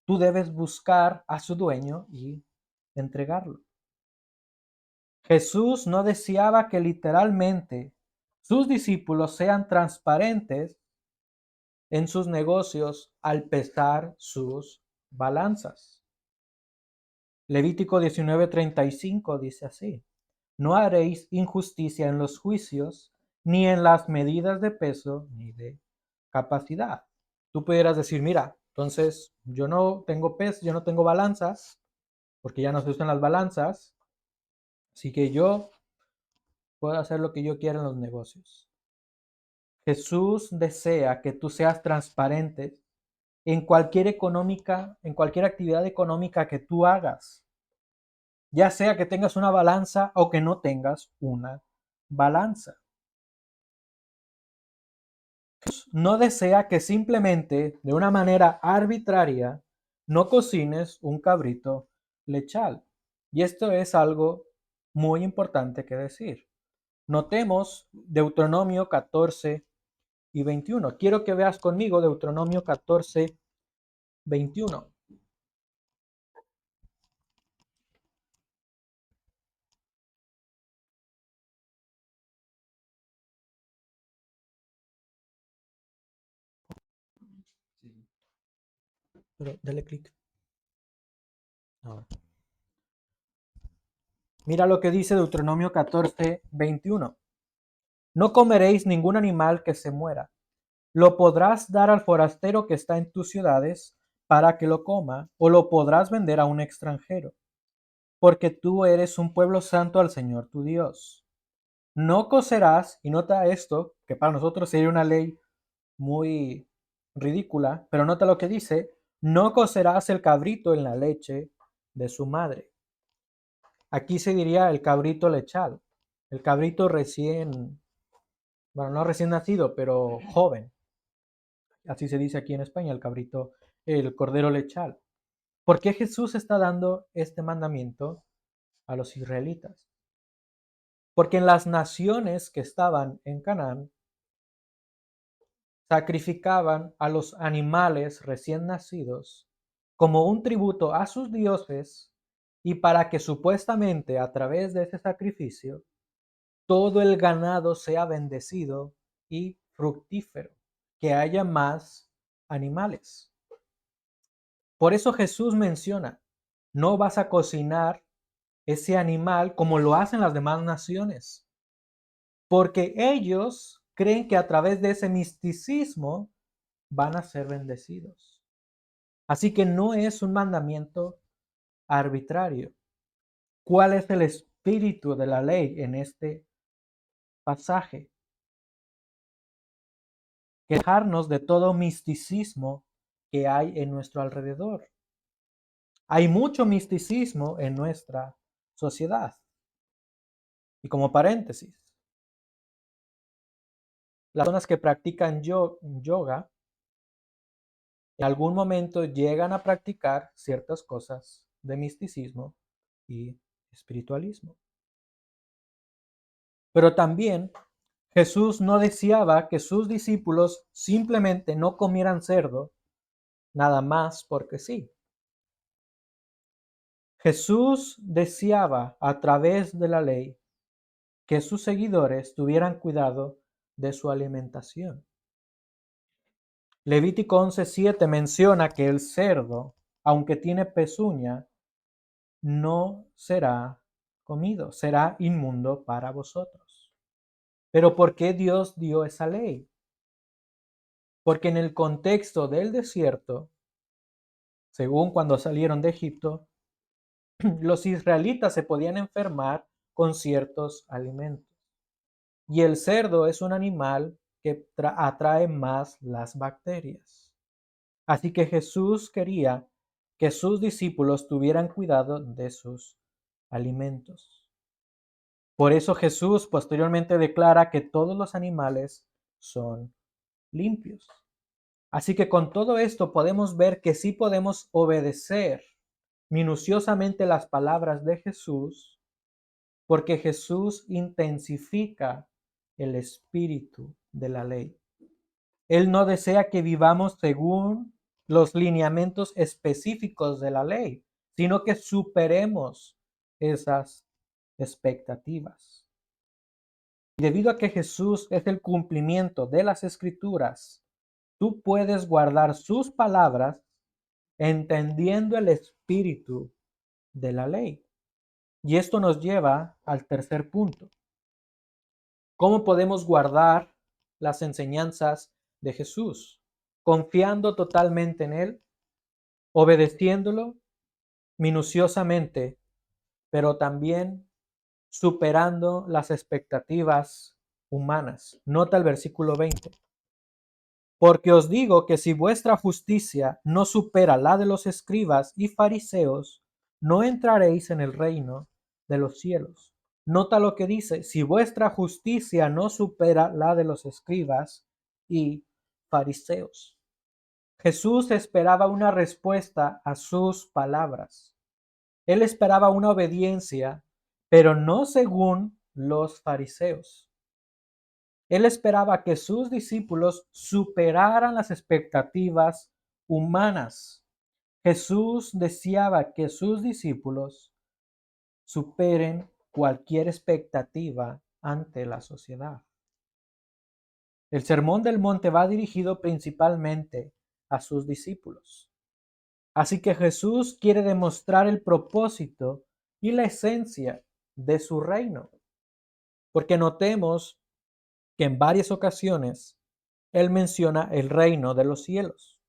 tú debes buscar a su dueño y entregarlo. Jesús no deseaba que literalmente sus discípulos sean transparentes en sus negocios al pesar sus balanzas. Levítico 19:35 dice así: no haréis injusticia en los juicios, ni en las medidas de peso, ni de capacidad. Tú pudieras decir, mira, entonces yo no tengo peso, yo no tengo balanzas, porque ya no se usan las balanzas, así que yo puedo hacer lo que yo quiera en los negocios. Jesús desea que tú seas transparente en cualquier actividad económica que tú hagas, ya sea que tengas una balanza o que no tengas una balanza. No desea que simplemente, de una manera arbitraria, no cocines un cabrito lechal. Y esto es algo muy importante que decir. Notemos Deuteronomio 14 y 21. Quiero que veas conmigo Deuteronomio 14, 21. Pero dale clic. Ahora. Mira lo que dice Deuteronomio 14, 21. No comeréis ningún animal que se muera. Lo podrás dar al forastero que está en tus ciudades para que lo coma, o lo podrás vender a un extranjero, porque tú eres un pueblo santo al Señor tu Dios. No cocerás, y nota esto, que para nosotros sería una ley muy ridícula, pero nota lo que dice: no cocerás el cabrito en la leche de su madre. Aquí se diría el cabrito lechal, el cabrito recién, bueno, no recién nacido, pero joven. Así se dice aquí en España, el cabrito, el cordero lechal. ¿Por qué Jesús está dando este mandamiento a los israelitas? Porque en las naciones que estaban en Canaán, sacrificaban a los animales recién nacidos como un tributo a sus dioses, y para que supuestamente a través de ese sacrificio todo el ganado sea bendecido y fructífero. que haya más animales. Por eso Jesús menciona, no vas a cocinar ese animal como lo hacen las demás naciones, porque ellos creen que a través de ese misticismo van a ser bendecidos. Así que no es un mandamiento arbitrario. ¿Cuál es el espíritu de la ley en este pasaje? Quejarnos de todo misticismo que hay en nuestro alrededor. Hay mucho misticismo en nuestra sociedad. Y como paréntesis, las personas que practican yoga en algún momento llegan a practicar ciertas cosas de misticismo y espiritualismo. Pero también Jesús no deseaba que sus discípulos simplemente no comieran cerdo nada más porque sí. Jesús deseaba a través de la ley que sus seguidores tuvieran cuidado de su alimentación. Levítico 11:7 menciona que el cerdo, aunque tiene pezuña, no será comido, será inmundo para vosotros. Pero ¿por qué Dios dio esa ley? Porque en el contexto del desierto, según cuando salieron de Egipto, los israelitas se podían enfermar con ciertos alimentos. Y el cerdo es un animal que atrae más las bacterias. Así que Jesús quería que sus discípulos tuvieran cuidado de sus alimentos. Por eso Jesús posteriormente declara que todos los animales son limpios. Así que con todo esto podemos ver que sí podemos obedecer minuciosamente las palabras de Jesús, porque Jesús intensifica el espíritu de la ley. Él no desea que vivamos según los lineamientos específicos de la ley, sino que superemos esas expectativas. Y debido a que Jesús es el cumplimiento de las Escrituras, tú puedes guardar sus palabras entendiendo el espíritu de la ley. Y esto nos lleva al tercer punto. ¿Cómo podemos guardar las enseñanzas de Jesús? Confiando totalmente en Él, obedeciéndolo minuciosamente, pero también superando las expectativas humanas. Nota el versículo 20. Porque os digo que si vuestra justicia no supera la de los escribas y fariseos, no entraréis en el reino de los cielos. Nota lo que dice, si vuestra justicia no supera la de los escribas y fariseos. Jesús esperaba una respuesta a sus palabras. Él esperaba una obediencia, pero no según los fariseos. Él esperaba que sus discípulos superaran las expectativas humanas. Jesús deseaba que sus discípulos superen cualquier expectativa ante la sociedad. El Sermón del Monte va dirigido principalmente a sus discípulos. Así que Jesús quiere demostrar el propósito y la esencia de su reino. Porque notemos que en varias ocasiones Él menciona el reino de los cielos.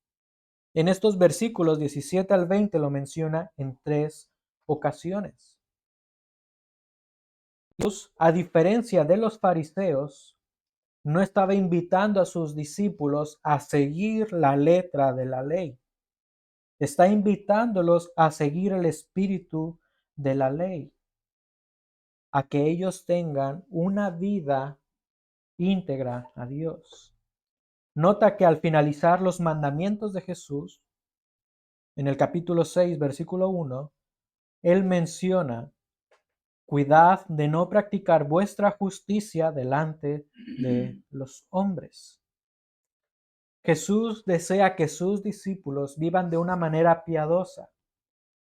En estos versículos 17 al 20 lo menciona en 3 ocasiones. Jesús, a diferencia de los fariseos, no estaba invitando a sus discípulos a seguir la letra de la ley. Está invitándolos a seguir el espíritu de la ley, a que ellos tengan una vida íntegra a Dios. Nota que al finalizar los mandamientos de Jesús, en el capítulo 6, versículo 1, Él menciona, cuidad de no practicar vuestra justicia delante de los hombres. Jesús desea que sus discípulos vivan de una manera piadosa,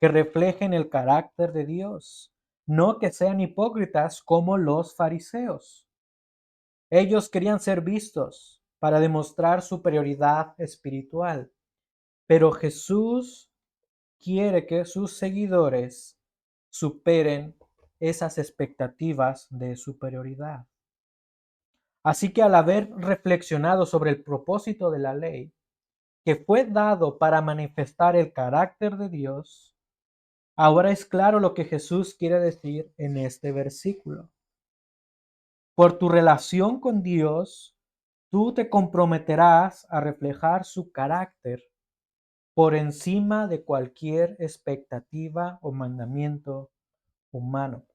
que reflejen el carácter de Dios, no que sean hipócritas como los fariseos. Ellos querían ser vistos, para demostrar superioridad espiritual. Pero Jesús quiere que sus seguidores superen esas expectativas de superioridad. Así que al haber reflexionado sobre el propósito de la ley, que fue dado para manifestar el carácter de Dios, ahora es claro lo que Jesús quiere decir en este versículo. Por tu relación con Dios, tú te comprometerás a reflejar su carácter por encima de cualquier expectativa o mandamiento humano.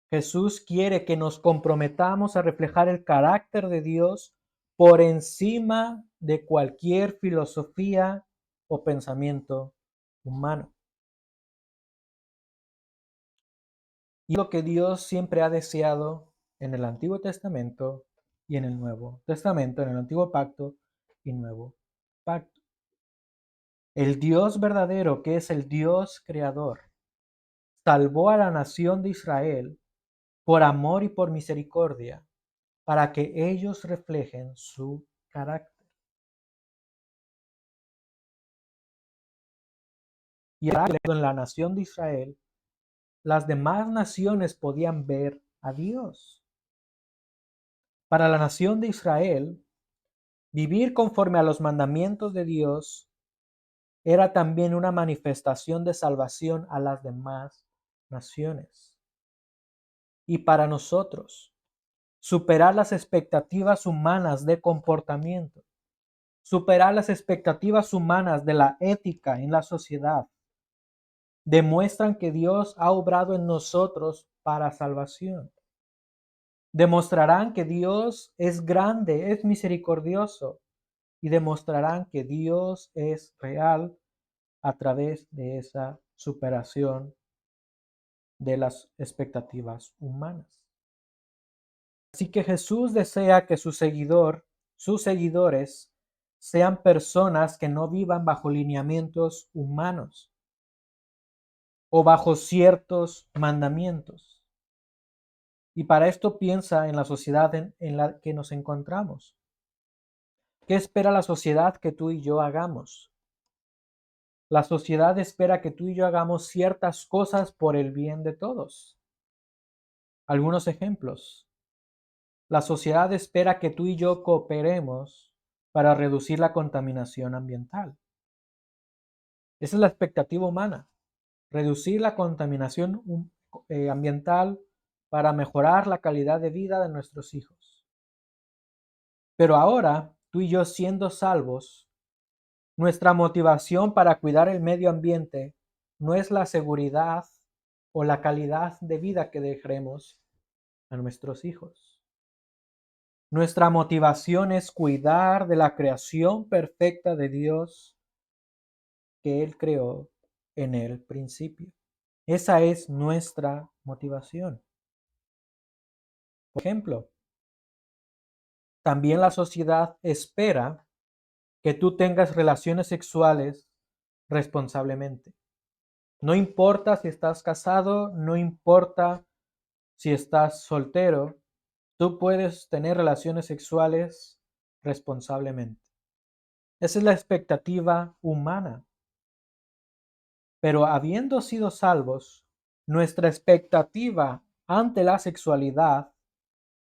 Jesús quiere que nos comprometamos a reflejar el carácter de Dios por encima de cualquier filosofía o pensamiento humano. Y lo que Dios siempre ha deseado en el Antiguo Testamento y en el Nuevo Testamento, en el Antiguo Pacto y Nuevo Pacto. El Dios verdadero, que es el Dios creador, salvó a la nación de Israel por amor y por misericordia, para que ellos reflejen su carácter. Y en la nación de Israel, las demás naciones podían ver a Dios. Para la nación de Israel, vivir conforme a los mandamientos de Dios era también una manifestación de salvación a las demás naciones. Y para nosotros, superar las expectativas humanas de comportamiento, superar las expectativas humanas de la ética en la sociedad, demuestran que Dios ha obrado en nosotros para salvación. Demostrarán que Dios es grande, es misericordioso, y demostrarán que Dios es real a través de esa superación de las expectativas humanas. Así que Jesús desea que sus seguidores, sean personas que no vivan bajo lineamientos humanos o bajo ciertos mandamientos. Y para esto piensa en la sociedad en la que nos encontramos. ¿Qué espera la sociedad que tú y yo hagamos? La sociedad espera que tú y yo hagamos ciertas cosas por el bien de todos. Algunos ejemplos. La sociedad espera que tú y yo cooperemos para reducir la contaminación ambiental. Esa es la expectativa humana. Reducir la contaminación ambiental para mejorar la calidad de vida de nuestros hijos. Pero ahora, tú y yo siendo salvos, nuestra motivación para cuidar el medio ambiente no es la seguridad o la calidad de vida que dejaremos a nuestros hijos. Nuestra motivación es cuidar de la creación perfecta de Dios que Él creó en el principio. Esa es nuestra motivación. Por ejemplo, también la sociedad espera que tú tengas relaciones sexuales responsablemente. No importa si estás casado, no importa si estás soltero, tú puedes tener relaciones sexuales responsablemente. Esa es la expectativa humana. Pero habiendo sido salvos, nuestra expectativa ante la sexualidad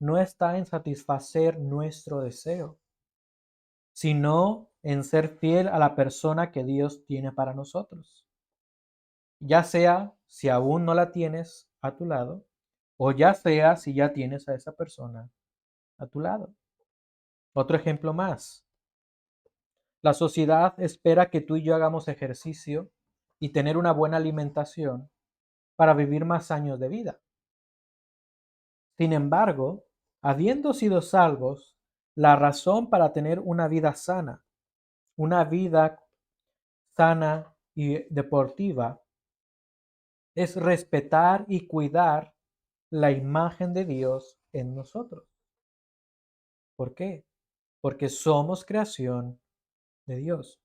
no está en satisfacer nuestro deseo, sino en ser fiel a la persona que Dios tiene para nosotros. Ya sea si aún no la tienes a tu lado, o ya sea si ya tienes a esa persona a tu lado. Otro ejemplo más. La sociedad espera que tú y yo hagamos ejercicio y tener una buena alimentación para vivir más años de vida. Sin embargo, habiendo sido salvos, la razón para tener una vida sana y deportiva, es respetar y cuidar la imagen de Dios en nosotros. ¿Por qué? Porque somos creación de Dios.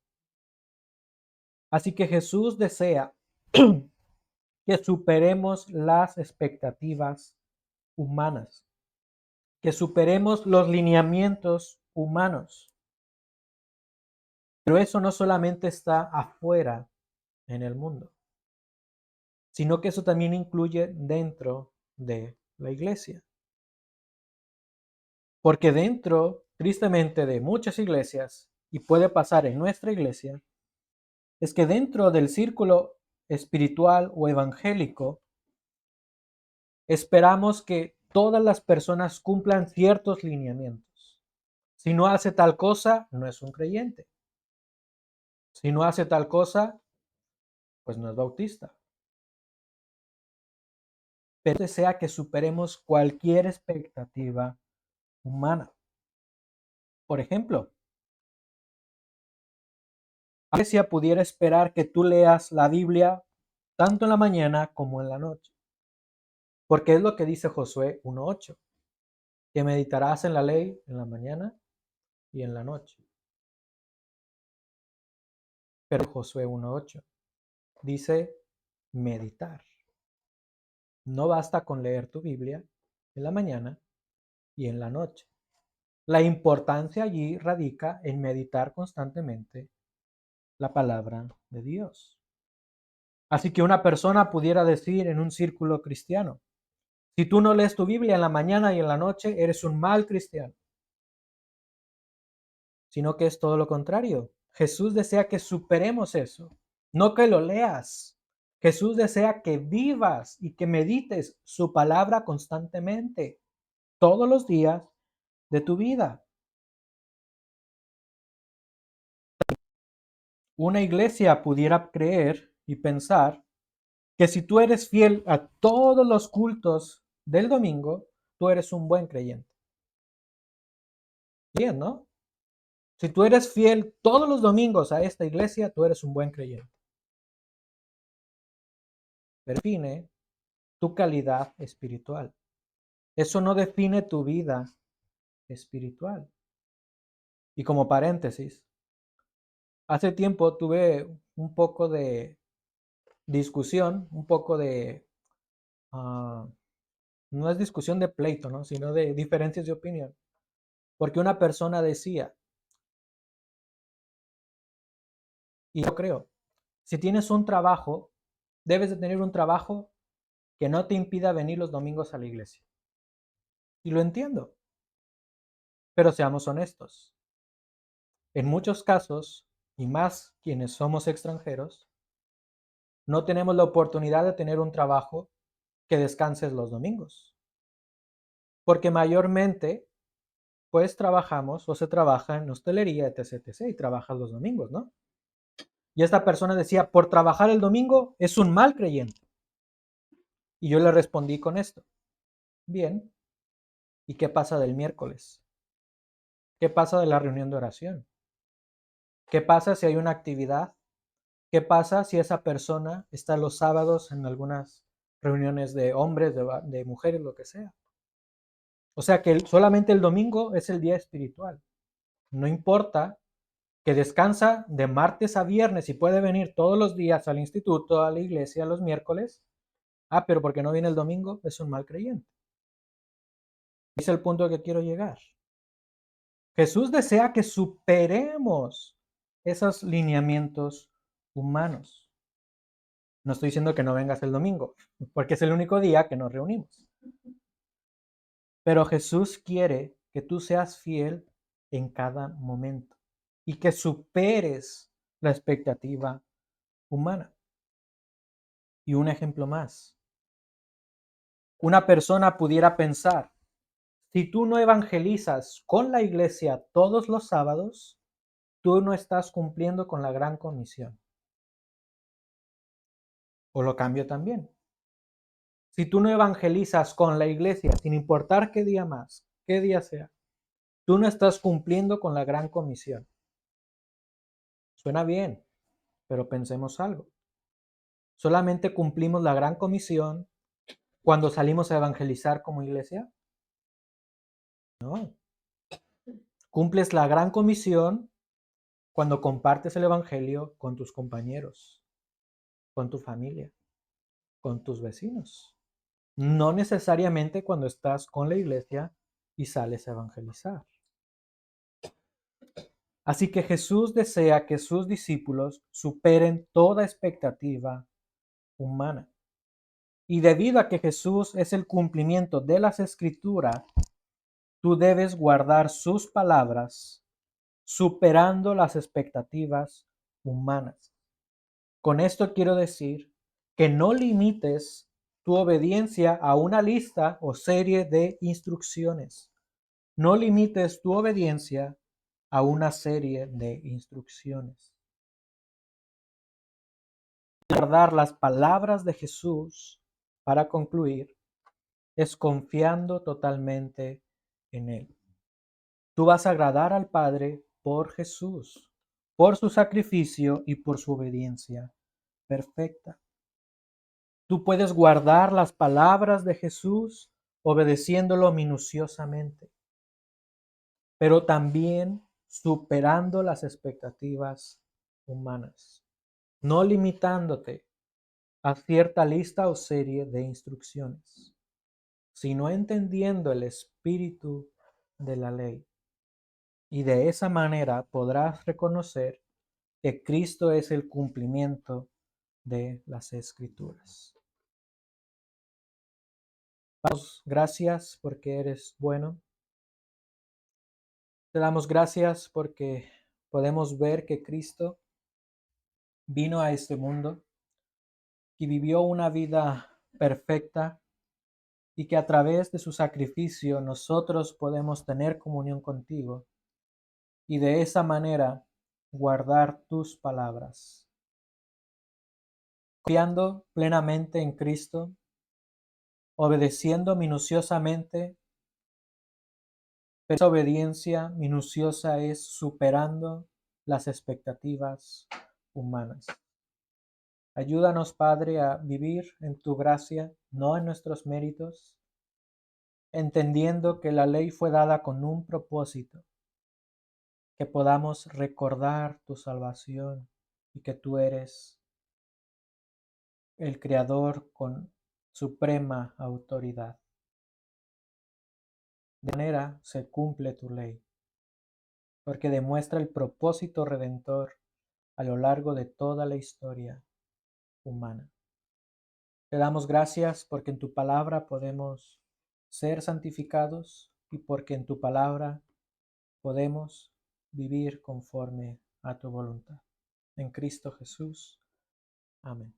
Así que Jesús desea que superemos las expectativas humanas. que superemos los lineamientos humanos. Pero eso no solamente está afuera en el mundo, sino que eso también incluye dentro de la iglesia. Porque dentro, tristemente, de muchas iglesias, y puede pasar en nuestra iglesia, es que dentro del círculo espiritual o evangélico, esperamos que todas las personas cumplan ciertos lineamientos. Si no hace tal cosa, no es un creyente. Si no hace tal cosa, pues no es bautista. Pero desea que superemos cualquier expectativa humana. Por ejemplo, la iglesia pudiera esperar que tú leas la Biblia tanto en la mañana como en la noche. Porque es lo que dice Josué 1:8, que meditarás en la ley en la mañana y en la noche. Pero Josué 1:8 dice meditar. No basta con leer tu Biblia en la mañana y en la noche. La importancia allí radica en meditar constantemente la palabra de Dios. Así que una persona pudiera decir en un círculo cristiano, si tú no lees tu Biblia en la mañana y en la noche, eres un mal cristiano. Sino que es todo lo contrario. Jesús desea que superemos eso, no que lo leas. Jesús desea que vivas y que medites su palabra constantemente, todos los días de tu vida. Una iglesia pudiera creer y pensar que si tú eres fiel a todos los cultos del domingo, tú eres un buen creyente. Bien, ¿no? Si tú eres fiel todos los domingos a esta iglesia, tú eres un buen creyente. Pero define tu calidad espiritual. Eso no define tu vida espiritual. Y como paréntesis, hace tiempo tuve un poco de discusión, un poco de, no es discusión de pleito, ¿no? Sino de diferencias de opinión. Porque una persona decía, y yo creo, si tienes un trabajo, debes de tener un trabajo que no te impida venir los domingos a la iglesia. Y lo entiendo, pero seamos honestos. En muchos casos, y más quienes somos extranjeros, no tenemos la oportunidad de tener un trabajo que descanses los domingos. Porque mayormente, pues trabajamos o se trabaja en hostelería, etc, etc, y trabajas los domingos, ¿no? Y esta persona decía, por trabajar el domingo es un mal creyente. Y yo le respondí con esto. Bien, ¿y qué pasa del miércoles? ¿Qué pasa de la reunión de oración? ¿Qué pasa si hay una actividad? ¿Qué pasa si esa persona está los sábados en algunas reuniones de hombres, de mujeres, lo que sea? O sea que solamente el domingo es el día espiritual. No importa que descansa de martes a viernes y puede venir todos los días al instituto, a la iglesia, los miércoles. Ah, pero porque no viene el domingo, es un mal creyente. Es el punto que quiero llegar. Jesús desea que superemos esos lineamientos humanos. No estoy diciendo que no vengas el domingo, porque es el único día que nos reunimos. Pero Jesús quiere que tú seas fiel en cada momento y que superes la expectativa humana. Y un ejemplo más. Una persona pudiera pensar, si tú no evangelizas con la iglesia todos los sábados, tú no estás cumpliendo con la gran comisión. O lo cambio también. Si tú no evangelizas con la iglesia, sin importar qué día más, qué día sea, tú no estás cumpliendo con la gran comisión. Suena bien, pero pensemos algo. ¿Solamente cumplimos la gran comisión cuando salimos a evangelizar como iglesia? No. Cumples la gran comisión cuando compartes el evangelio con tus compañeros, con tu familia, con tus vecinos. No necesariamente cuando estás con la iglesia y sales a evangelizar. Así que Jesús desea que sus discípulos superen toda expectativa humana. Y debido a que Jesús es el cumplimiento de las Escrituras, tú debes guardar sus palabras, superando las expectativas humanas. Con esto quiero decir que no limites tu obediencia a una lista o serie de instrucciones. No limites tu obediencia a una serie de instrucciones. Guardar las palabras de Jesús, para concluir, es confiando totalmente en Él. Tú vas a agradar al Padre por Jesús, por su sacrificio y por su obediencia perfecta. Tú puedes guardar las palabras de Jesús obedeciéndolo minuciosamente, pero también superando las expectativas humanas, no limitándote a cierta lista o serie de instrucciones, sino entendiendo el espíritu de la ley. Y de esa manera podrás reconocer que Cristo es el cumplimiento de las Escrituras. Damos gracias porque eres bueno. Te damos gracias porque podemos ver que Cristo vino a este mundo y vivió una vida perfecta y que a través de su sacrificio nosotros podemos tener comunión contigo y de esa manera guardar tus palabras. Confiando plenamente en Cristo, obedeciendo minuciosamente, pero esa obediencia minuciosa es superando las expectativas humanas. Ayúdanos, Padre, a vivir en tu gracia, no en nuestros méritos, entendiendo que la ley fue dada con un propósito, que podamos recordar tu salvación y que tú eres el Creador con suprema autoridad. De manera se cumple tu ley, porque demuestra el propósito redentor a lo largo de toda la historia humana. Te damos gracias porque en tu palabra podemos ser santificados y porque en tu palabra podemos vivir conforme a tu voluntad. En Cristo Jesús. Amén.